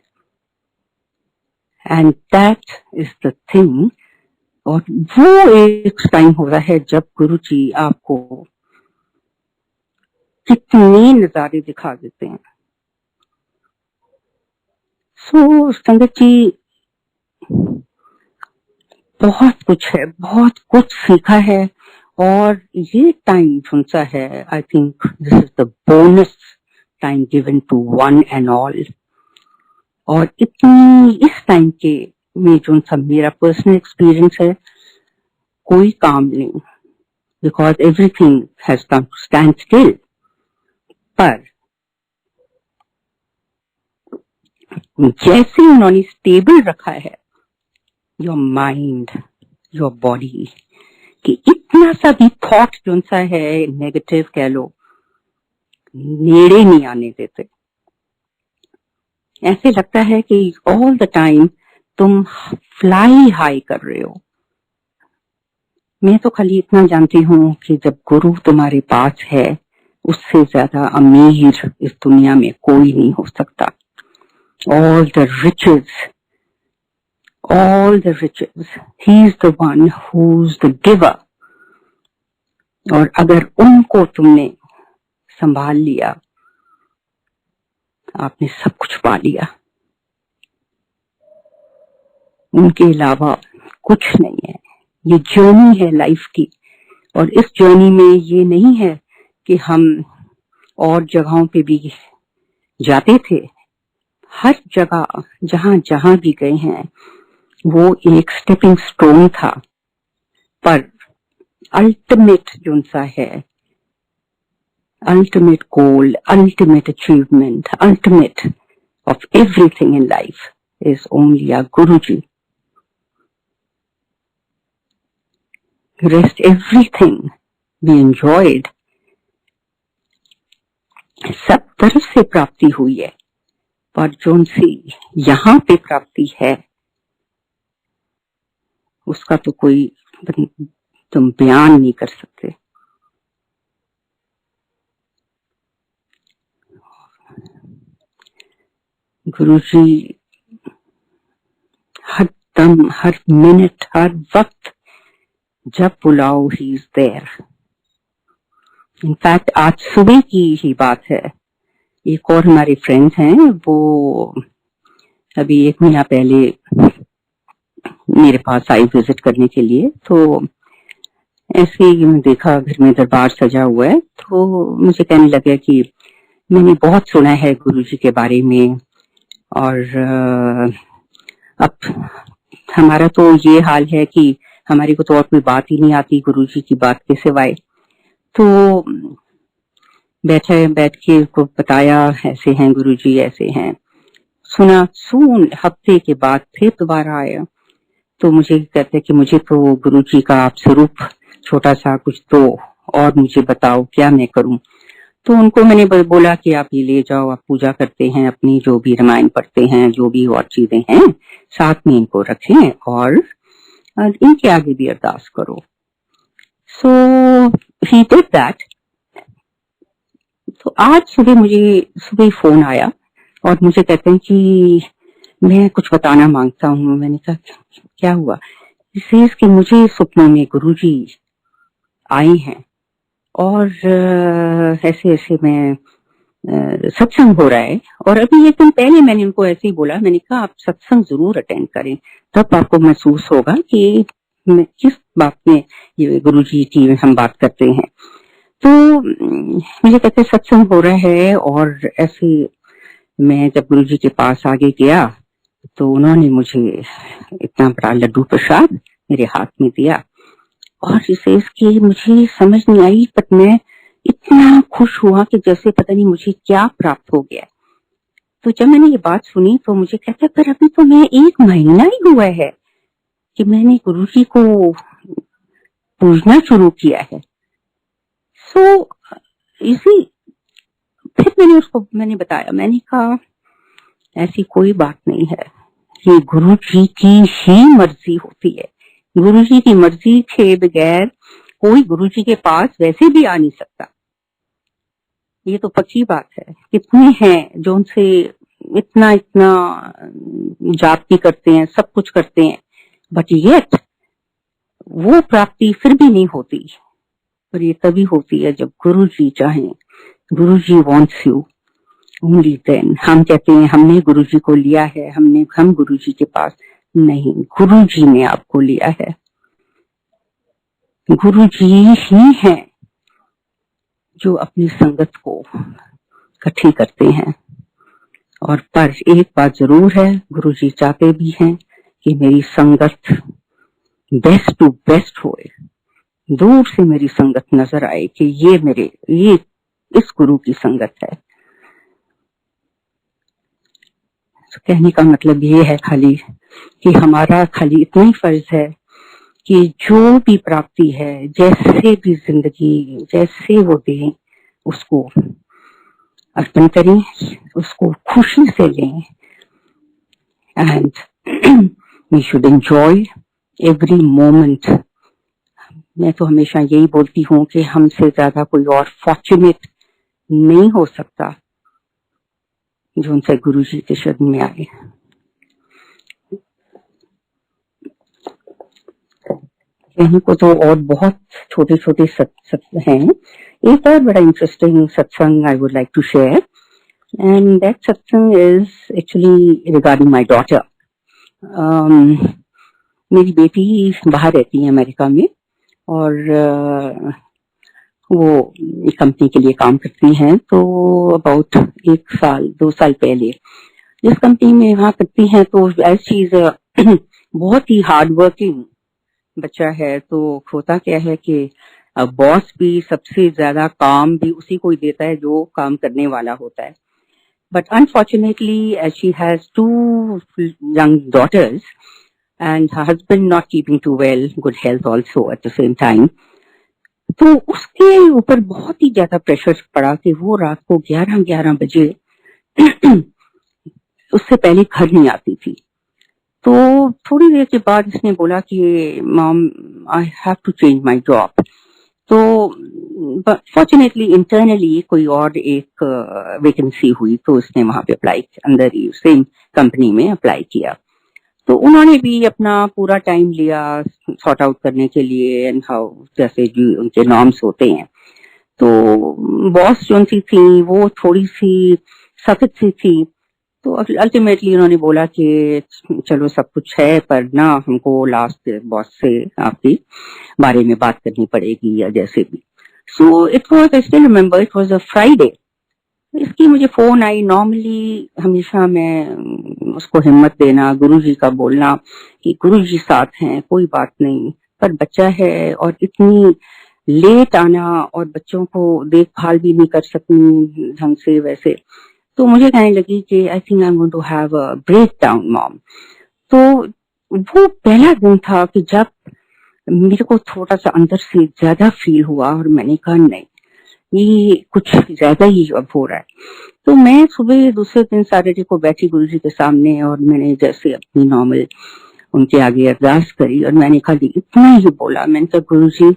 and that is the thing। और वो एक टाइम होता है जब गुरुजी आपको कितने नजारे दिखा देते हैं। सो संगत जी बहुत कुछ है, बहुत कुछ सीखा है। और ये टाइम जो सा है, I think this is the bonus time given to one and all. और इतनी इस टाइम के में जो सा मेरा पर्सनल एक्सपीरियंस है, कोई काम नहीं, because everything has come to stand still. पर जैसे उन्होंने स्टेबल रखा है योर माइंड, योर बॉडी, कि इतना सा भी थॉट जो सा है नेगेटिव कह लो, नेड़े नहीं आने देते। ऐसे लगता है कि ऑल द टाइम तुम फ्लाई हाई कर रहे हो। मैं तो खाली इतना जानती हूँ कि जब गुरु तुम्हारे पास है, उससे ज्यादा अमीर इस दुनिया में कोई नहीं हो सकता। all the riches, he is the one who's the giver। और अगर उनको तुमने संभाल लिया, आपने सब कुछ पा लिया। उनके अलावा कुछ नहीं है। ये जर्नी है लाइफ की, और इस जर्नी में ये नहीं है कि हम और जगहों पे भी जाते थे। हर जगह जहां जहां भी गए हैं, वो एक स्टेपिंग स्टोन था। पर अल्टीमेट जो सा है, ultimate goal, ultimate achievement, ultimate of everything in life is only our Guruji. Rest everything we enjoyed, सब तरफ से प्राप्ति हुई है, पर जोन सी यहाँ पे प्राप्ति है, उसका तो कोई तुम बयान नहीं कर सकते। गुरुजी हर दम, हर मिनट, हर वक्त जब बुलाओ ही इज देयर। इनफैक्ट आज सुबह की ही बात है, एक और हमारे फ्रेंड्स हैं, वो अभी 1 महीना पहले मेरे पास आई विजिट करने के लिए। तो ऐसे ही मैं देखा घर में दरबार सजा हुआ है, तो मुझे कहने लगे कि मैंने बहुत सुना है गुरुजी के बारे में, और अब हमारा तो ये हाल है कि हमारी को तो और कोई बात ही नहीं आती गुरुजी की बात के सिवाय। तो बैठ के उसको बताया, ऐसे हैं गुरुजी, ऐसे हैं। सुना, हफ्ते के बाद फिर दोबारा आया, तो मुझे कहते कि मुझे तो गुरुजी का आप स्वरूप छोटा सा कुछ तो और मुझे बताओ, क्या मैं करूं। तो उनको मैंने बोला कि आप ये ले जाओ, आप पूजा करते हैं अपनी, जो भी रामायण पढ़ते हैं, जो भी और चीजें हैं, साथ में इनको रखें और इनके आगे भी अरदास करो। सो ही डिड दैट। तो आज सुबह फोन आया और मुझे कहते हैं कि मैं कुछ बताना मांगता हूँ। मैंने कहा क्या हुआ? विशेष कि मुझे सपनों में गुरुजी आए हैं और ऐसे ऐसे मैं सत्संग हो रहा है। और अभी 1 दिन पहले मैंने उनको ऐसे ही बोला, मैंने कहा आप सत्संग जरूर अटेंड करें, तब आपको महसूस होगा कि किस बात में ये गुरुजी की हम बात करते हैं। तो मुझे कहते सत्संग हो रहा है, और ऐसे मैं जब गुरुजी के पास आगे गया तो उन्होंने मुझे इतना बड़ा लड्डू प्रसाद मेरे हाथ में दिया, और इसे इसकी मुझे समझ नहीं आई, पर मैं इतना खुश हुआ कि जैसे पता नहीं मुझे क्या प्राप्त हो गया। तो जब मैंने ये बात सुनी तो मुझे कहते पर अभी तो मैं 1 महीना ही हुआ है कि मैंने गुरुजी को पूजना शुरू किया है। सो इसी फिर मैंने बताया, मैंने कहा ऐसी कोई बात नहीं है, ये गुरुजी की ही मर्जी होती है। गुरुजी की मर्जी के बगैर कोई गुरुजी के पास वैसे भी आ नहीं सकता। ये तो पक्की बात है। कितने हैं जो उनसे इतना जाप भी करते हैं, सब कुछ करते हैं, बट येट वो प्राप्ति फिर भी नहीं होती। पर ये तभी होती है जब गुरुजी चाहें। गुरुजी वांट्स यू ओनली देन। हम कहते हैं हमने गुरुजी को लिया है, हम गुरुजी के पास, नहीं, गुरु जी ने आपको लिया है। गुरु जी ही हैं जो अपनी संगत को इकट्ठी करते हैं। और पर एक बात जरूर है, गुरु जी चाहते भी हैं कि मेरी संगत बेस्ट टू बेस्ट होए, दूर से मेरी संगत नजर आए कि ये इस गुरु की संगत है। तो कहने का मतलब ये है खाली कि हमारा खाली इतना ही फर्ज है कि जो भी प्राप्ति है, जैसे भी जिंदगी जैसे वो दें, उसको अर्पण करें, उसको खुशी से लें, and we should enjoy every moment. मैं तो हमेशा यही बोलती हूँ कि हमसे ज्यादा कोई और फॉर्चुनेट नहीं हो सकता जो उनसे गुरु जी के शरण में आए। यहीं को तो और बहुत छोटे छोटे सत्संग हैं। एक और बड़ा इंटरेस्टिंग सत्संग I would like to share, and that satsang is actually regarding my daughter. मेरी बेटी बाहर रहती है अमेरिका में, और वो एक कंपनी के लिए काम करती हैं। तो अबाउट 1 साल 2 साल पहले जिस कंपनी में वहाँ करती हैं, तो एज शी इज बहुत ही हार्ड वर्किंग बच्चा है, तो होता क्या है कि बॉस भी सबसे ज्यादा काम भी उसी को ही देता है जो काम करने वाला होता है। But unfortunately as she has 2 young daughters and her husband not keeping too well, good health also at the same time, तो उसके ऊपर बहुत ही ज्यादा प्रेशर पड़ा कि वो रात को 11 बजे उससे पहले घर नहीं आती थी। तो थोड़ी देर के बाद इसने बोला कि mom I have to change my job. तो फॉर्चुनेटली इंटरनली कोई और एक वैकेंसी हुई, तो उसने वहां पे अप्लाई, अंदर ही सेम कंपनी में अप्लाई किया। तो उन्होंने भी अपना पूरा टाइम लिया सॉर्ट आउट करने के लिए, एंड हाउ जैसे जो उनके नॉर्म्स होते हैं। तो बॉस जो सी थी वो थोड़ी सी सख्त सी थी, तो अल्टीमेटली उन्होंने बोला कि चलो सब कुछ है, पर ना हमको लास्ट बॉस से आपके बारे में बात करनी पड़ेगी या जैसे भी। So it was, I still remember, it was a Friday. इसकी मुझे फोन आई। नॉर्मली हमेशा मैं उसको हिम्मत देना, गुरुजी का बोलना कि गुरुजी साथ हैं, कोई बात नहीं, पर बच्चा है और इतनी लेट आना और बच्चों को देखभाल भी नहीं कर सकती ढंग से वैसे, तो मुझे कहने लगी कि I think I am going to have a breakdown mom. तो वो पहला दिन था कि जब मेरे को थोड़ा सा अंदर से ज्यादा फील हुआ, और मैंने कहा नहीं, ये कुछ ज्यादा ही अब हो रहा है। तो मैं सुबह दूसरे दिन सैटरडे को बैठी गुरुजी के सामने, और मैंने जैसे अपनी नॉर्मल उनके आगे अरदास करी, और मैंने खाली इतना ही बोला, मैंने कहा गुरुजी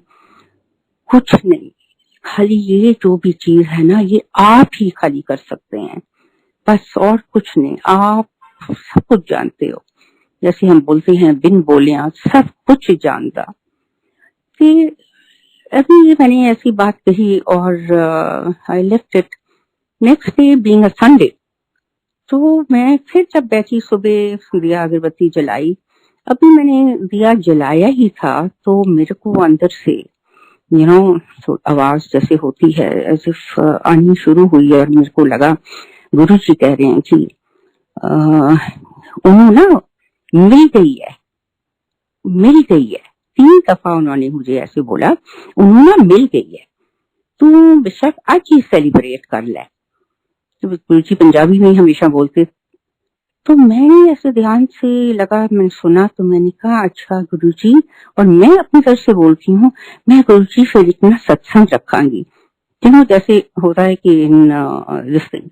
कुछ नहीं, खाली ये जो भी चीज है ना, ये आप ही खाली कर सकते हैं, बस और कुछ नहीं। आप सब कुछ जानते हो, जैसे हम बोलते हैं बिन बोले सब कुछ जानता। फिर अभी मैंने ऐसी बात कही, और आई left it. Next day being a Sunday, तो मैं फिर जब बैठी सुबह दिया अगरबत्ती जलाई, अभी मैंने दिया जलाया ही था, तो मेरे को अंदर से आवाज जैसे होती है एज इफ आनी शुरू हुई, और मेरे को लगा गुरु जी कह रहे हैं कि उन्होंने ना मिल गई है। 3 दफा उन्होंने मुझे ऐसे बोला, उन्होंने मिल गई है, तू बेशक आज ही सेलिब्रेट कर ले। तो गुरु जी पंजाबी में हमेशा बोलते। तो मैंने ऐसे ध्यान से लगा, मैंने सुना, तो मैंने कहा अच्छा गुरुजी, और मैं अपनी तरफ से बोलती हूँ, मैं गुरुजी फिर इतना सत्संग रखांगी, जैसे होता है कि in this thing.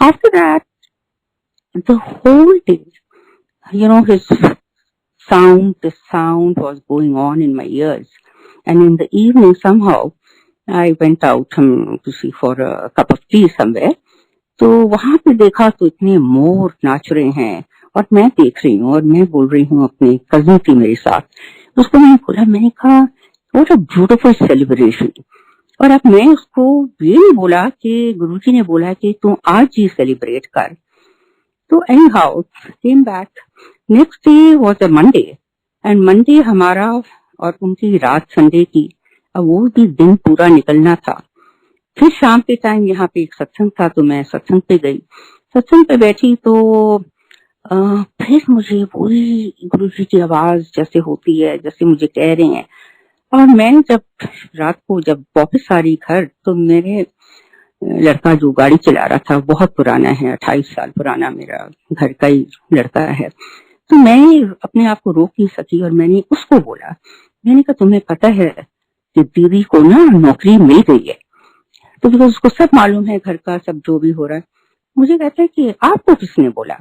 After that the whole day, his the sound was going on in my ears, and in the evening somehow I went out to see for a cup of tea somewhere. तो वहां पे देखा तो इतने मोर नाच रहे हैं, और मैं देख रही हूँ, और मैं बोल रही हूँ, अपनी कजिन थी मेरे साथ, उसको मैंने बोला, मैंने कहा व्हाट अ ब्यूटीफुल सेलिब्रेशन। और अब मैं उसको ये नहीं बोला कि गुरुजी ने बोला कि तू आज ही सेलिब्रेट कर, तो any how came back. Next day was a Monday, and Monday हमारा और उनकी रात संडे की, अब वो भी दिन पूरा निकलना था. फिर शाम के टाइम यहाँ पे एक सत्संग था, तो मैं सत्संग पे गई. सत्संग पे बैठी तो फिर मुझे वही गुरु जी की आवाज जैसे होती है, जैसे मुझे कह रहे हैं. और मैं जब रात को जब वापस आ रही घर, तो मेरे लड़का जो गाड़ी चला रहा था, बहुत पुराना है, 28 साल पुराना मेरा घर का ही लड़का है. तो मैं अपने आप को रोक नहीं सकी और मैंने उसको बोला, मैंने कहा तुम्हें पता है कि दीदी को ना नौकरी मिल गई है. तो बिकॉज उसको सब मालूम है घर का सब जो भी हो रहा है. मुझे कहता है कि आपको किसने बोला.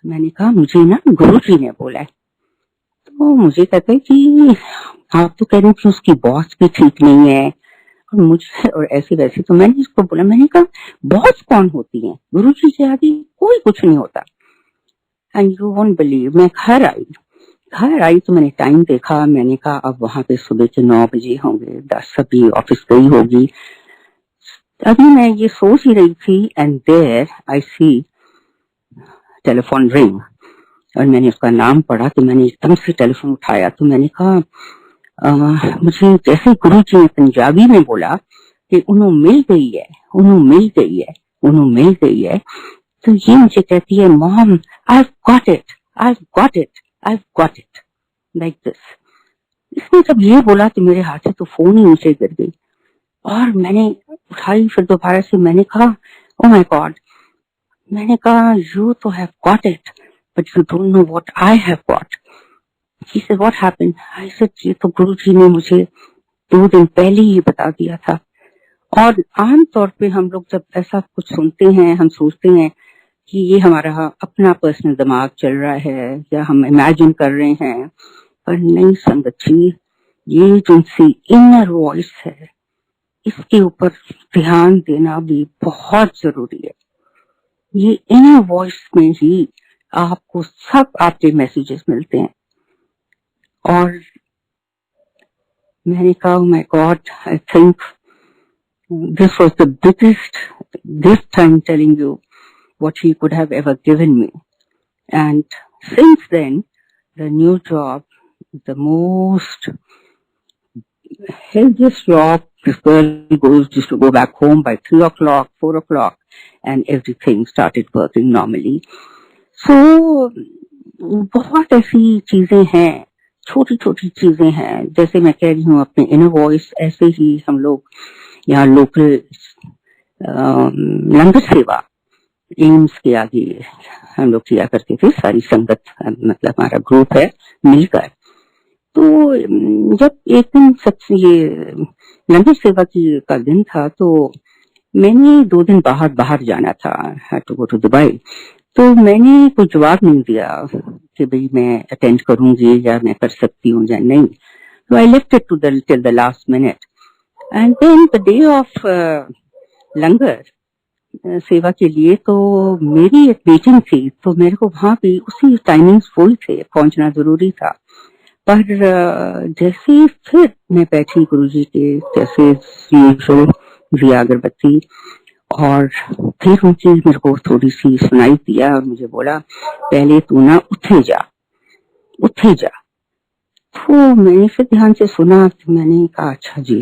मैंने कहा मुझे ना गुरु जी ने बोला है. तो मुझे कहता है कि आप तो कह रहे हैं कि उसकी बॉस भी ठीक नहीं है और मुझे और ऐसे वैसे. तो मैंने इसको बोला, मैंने कहा बॉस कौन होती है, गुरु जी के आगे कोई कुछ नहीं होता. एंड यू वोंट बिलीव, मैं घर आई तो मैंने टाइम देखा. मैंने कहा अब वहां पे सुबह के 9 बजे होंगे, 10 सभी ऑफिस गई होगी. अभी मैं ये सोच ही रही थी, and there I see telephone ring. और मैंने उसका नाम पढ़ा तो मैंने एकदम से टेलीफोन उठाया. तो मैंने कहा मुझे जैसे गुरु जी ने पंजाबी में बोला कि उन्हों मिल गई है, उन्हों मिल गई है, उन्हों मिल गई है. तो ये मुझे कहती है, mom I got it, I got it, I got it, like this. इसने जब ये बोला तो मेरे हाथ से तो फोन ही नीचे गिर गई. और मैंने उठाई फिर दोबारा से. मैंने कहा ओ माय गॉड, मैंने कहा यू तो have got it but you don't know what I have got. He said, what happened? I said, ये तो गुरु जी ने मुझे 2 दिन पहले ही बता दिया था. और आम तौर पे हम लोग जब ऐसा कुछ सुनते हैं, हम सोचते हैं कि ये हमारा अपना पर्सनल दिमाग चल रहा है या हम इमेजिन कर रहे हैं. पर नहीं संगत जी, ये जो सी इनर वॉइस है, इसके ऊपर ध्यान देना भी बहुत जरूरी है. ये इनर वॉइस में ही आपको सब आपके मैसेजेस मिलते हैं. और मैंने कहा my God, I think this was the biggest gift I am telling you what he could have ever given me. And since then the new job, the most healthiest job, this girl used to go back home by 3 o'clock, 4 o'clock, and everything started working normally. So बहुत ऐसी चीजें हैं, छोटी छोटी चीजें हैं. जैसे मैं कह रही हूँ अपने इनर वॉइस, ऐसे ही हम लोग यहाँ लोकल लंगर सेवा एम्स के आगे हम लोग किया करते थे, सारी संगत, मतलब हमारा ग्रुप है मिलकर. तो जब एक दिन सच ये लंगर सेवा का दिन था, तो मैंने 2 दिन बाहर जाना था, had to go to Dubai. तो मैंने कोई जवाब नहीं दिया कि भाई मैं अटेंड करूंगी या मैं कर सकती हूँ या नहीं. तो I left it to till the last minute. And then the day of langar seva के लिए तो मेरी एक मीटिंग थी, तो मेरे को वहां पे उसी टाइमिंग्स वही थे, पहुंचना जरूरी था. पर जैसे फिर मैं बैठी गुरुजी के जैसे दिया अगरबत्ती, और फिर उनकी मेरे को थोड़ी सी सुनाई दिया और मुझे बोला पहले तू ना उठे जा. तो मैंने फिर ध्यान से सुना. तो मैंने कहा अच्छा जी.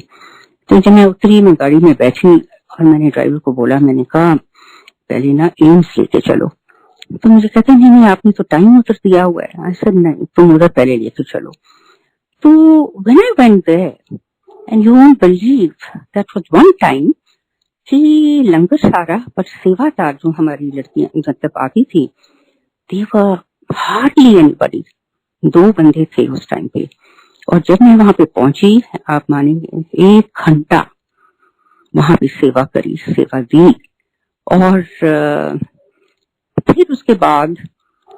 तो जब मैं उतरी, मैं गाड़ी में बैठी और मैंने ड्राइवर को बोला, मैंने कहा पहले ना एम्स लेके चलो. तो मुझे कहते हैं नहीं आपने तो टाइम उधर दिया हुआ है. ऐसा नहीं, तुम उधर पहले लेके चलो. तो when I went there and you won't believe that was one time कि लंगर सारा पर सेवादार जो हमारी लड़कियां मतलब आती थी, they were hardly anybody. 2 बंदे थे उस टाइम पे. और जब मैं वहां पे पहुंची, आप मानेंगे 1 घंटा वहां पे सेवा करी, सेवा दी. और फिर उसके बाद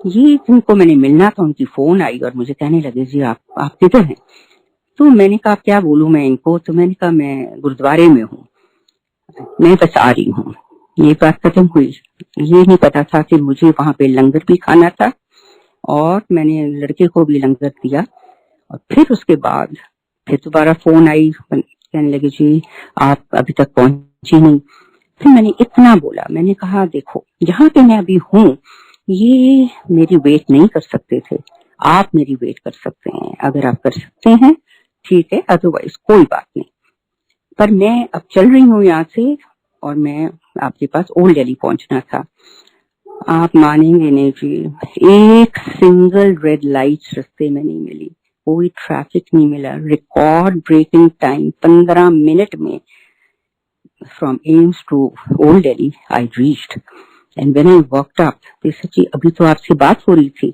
ये जिनको मैंने मिलना था उनकी फोन आई और मुझे कहने लगे जी आप किधर हैं. तो मैंने कहा क्या बोलूं मैं इनको. तो मैंने कहा मैं गुरुद्वारे में हूँ, मैं बस आ रही हूँ. ये बात खत्म हुई. ये नहीं पता था कि मुझे वहां पे लंगर भी खाना था और मैंने लड़के को भी लंगर दिया. और फिर उसके बाद फिर दोबारा फोन आई, कहने लगे जी आप अभी तक पहुंची नहीं. फिर मैंने इतना बोला, मैंने कहा देखो जहाँ पे मैं अभी हूँ ये मेरी वेट नहीं कर सकते थे, आप मेरी वेट कर सकते हैं, अगर आप कर सकते हैं ठीक है, अदरवाइज कोई बात नहीं। पर मैं अब चल रही हूँ यहाँ से और मैं आपके पास ओल्ड दिल्ली पहुंचना था। आप मानेंगे नहीं जी, एक सिंगल रेड लाइट रास्ते में नहीं मिली, कोई ट्रैफिक नहीं मिला, रिकॉर्ड ब्रेकिंग टाइम 15 मिनट में from AIIMS to Old Delhi I reached. And when I walked up, जी अभी तो आपसे बात हो रही थी।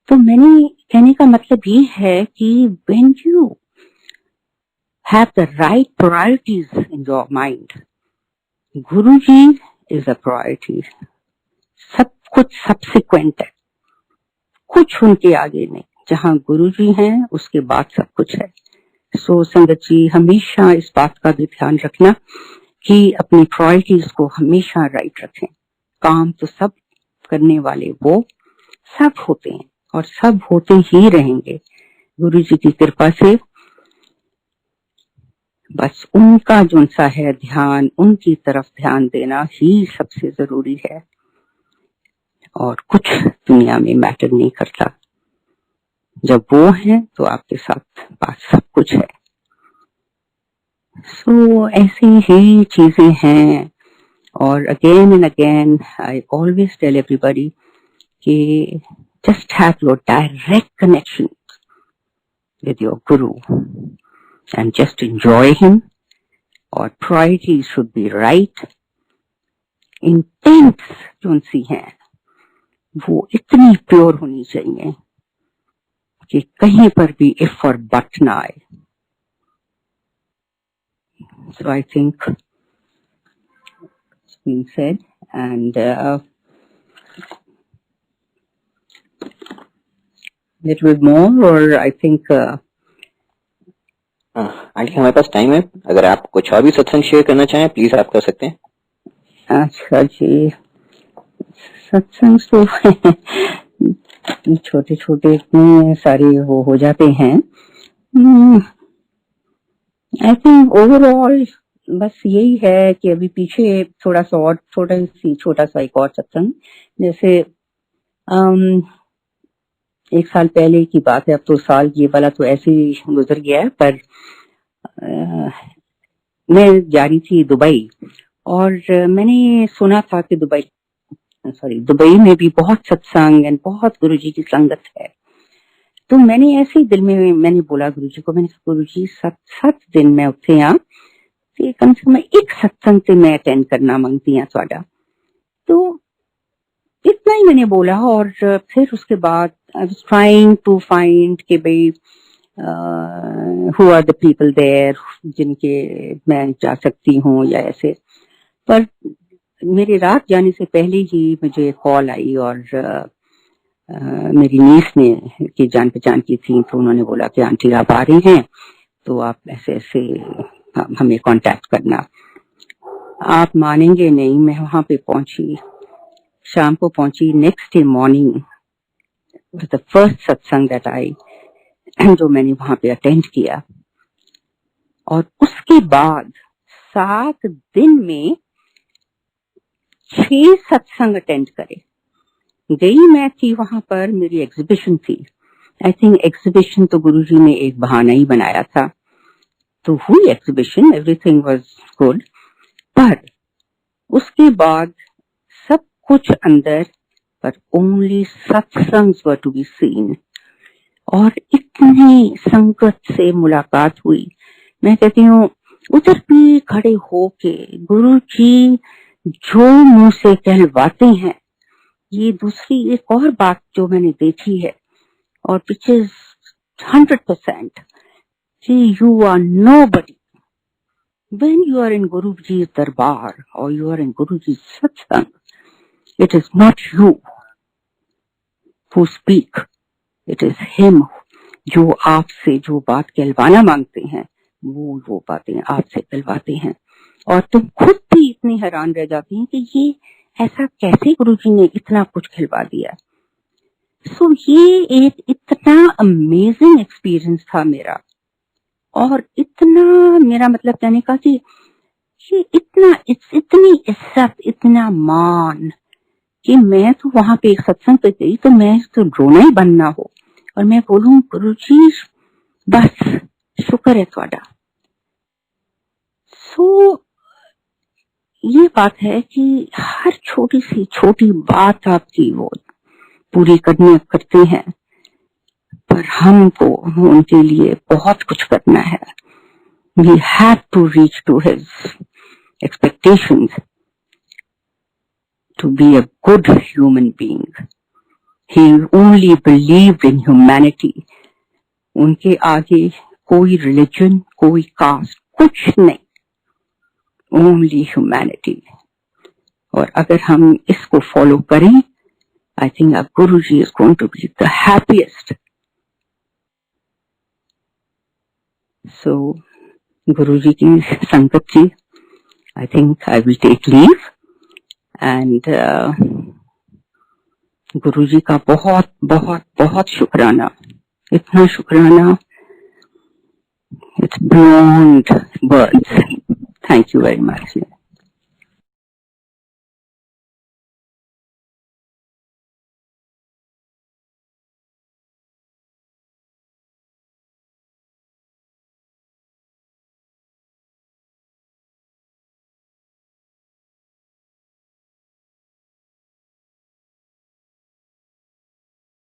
तो मैंने कहने का मतलब ये है कि when you have the right priorities in your mind, Guruji is a priority, सब कुछ सब्सिक्वेंट है, कुछ उनके आगे नहीं, जहाँ गुरुजी हैं उसके बाद सब कुछ है। सो संगत जी हमेशा इस बात का भी ध्यान रखना कि अपनी प्रायोरिटीज को हमेशा राइट रखें। काम तो सब करने वाले वो सब होते हैं और सब होते ही रहेंगे गुरुजी की कृपा से। बस उनका जो सा है ध्यान, उनकी तरफ ध्यान देना ही सबसे जरूरी है और कुछ दुनिया में मैटर नहीं करता। जब वो है तो आपके साथ पास सब कुछ है। सो ऐसी ही चीजें हैं। और again and again I always tell everybody कि just have your direct connection with your guru and just enjoy him. और priorities should be right. Intents जो सी हैं वो इतनी प्योर होनी चाहिए कि कहीं पर भी if और but ना आए। So I think it's been said and little bit more or I think aunty हमारे पास टाइम है, अगर आप कुछ और भी सत्संग शेयर करना चाहें प्लीज आप कर सकते हैं। अच्छा जी, सत्संग तो छोटे छोटे इतने सारे वो हो जाते हैं। आई थिंक ओवरऑल बस यही है कि अभी पीछे थोड़ा सा और छोटा सा एक और सत्संग, जैसे एक साल पहले की बात है, अब तो साल ये वाला तो ऐसे ही गुजर गया है, पर मैं जा रही थी दुबई और मैंने सुना था कि दुबई में भी बहुत सत्संग एंड बहुत गुरुजी की संगत है। तो मैंने ऐसे ही दिल में मैंने बोला गुरुजी को, मैंने कहा गुरुजी 7 दिन मैं उत्थे हाँ ते कम से कम एक सत्संग से मैं अटेंड करना मांगती हाँ थोड़ा। तो इतना ही मैंने बोला और फिर उसके बाद I was trying to find कि भाई who are the people there जिनके मैं जा सकती हूँ या ऐसे। पर मेरे रात जाने से पहले ही मुझे कॉल आई और मेरी नीस ने की जान पहचान की थी, तो उन्होंने बोला कि आंटी आप आ रही हैं तो आप ऐसे ऐसे हमें कांटेक्ट करना। आप मानेंगे नहीं, मैं वहां पे पहुंची, शाम को पहुंची, next day morning was the first सत्संग दैट आई जो मैंने वहां पे अटेंड किया। और उसके बाद 7 दिन में 6 सत्संग अटेंड करे। गई मैं थी वहां पर, मेरी एग्जीबिशन थी। आई थिंक एग्जीबिशन तो गुरुजी ने एक बहाना ही बनाया था, तो हुई एग्जीबिशन, एवरीथिंग वाज गुड। पर उसके बाद सब कुछ अंदर, पर ओनली सत्संग्स वर टू बी सीन। और इतनी संगत से मुलाकात हुई, मैं कहती हूँ उधर भी खड़े होके गुरुजी जो मुंह से कहलवाते हैं, ये दूसरी एक और बात जो मैंने देखी है और विच इज 100% कि you are nobody when you are in Guruji darbar और you are in Guruji satsang. It is not you who speak, it is him जो आपसे जो बात कहलवाना मांगते हैं वो बातें आपसे कहलवाते हैं। और तुम खुद भी इतनी हैरान रह जाती हैं कि ये ऐसा कैसे गुरुजी ने इतना कुछ खिलवा दिया। सो ये एक इतना अमेजिंग एक्सपीरियंस था मेरा, और इतना मेरा मतलब कहने का कि ये इतनी इज्जत, इतना मान कि मैं तो वहां पे एक सत्संग पे गई तो मैं तो रोना ही बनना हो और मैं बोलूं गुरुजी बस शुक्र है ਤੁਹਾਡਾ। सो ये बात है कि हर छोटी सी छोटी बात आपकी वो पूरी करते हैं, पर हमको उनके लिए बहुत कुछ करना है। We have to reach to his expectations to be a good human being. He only believed in humanity. उनके आगे कोई रिलीजन, कोई कास्ट, कुछ नहीं, only humanity. और अगर हम इसको फॉलो करें, I think our Guruji is going to be the happiest. So, Guruji की संगत जी, I think I will take leave and गुरुजी का बहुत बहुत बहुत शुक्राना, इतना शुक्राना, it's beyond words. Thank you very much.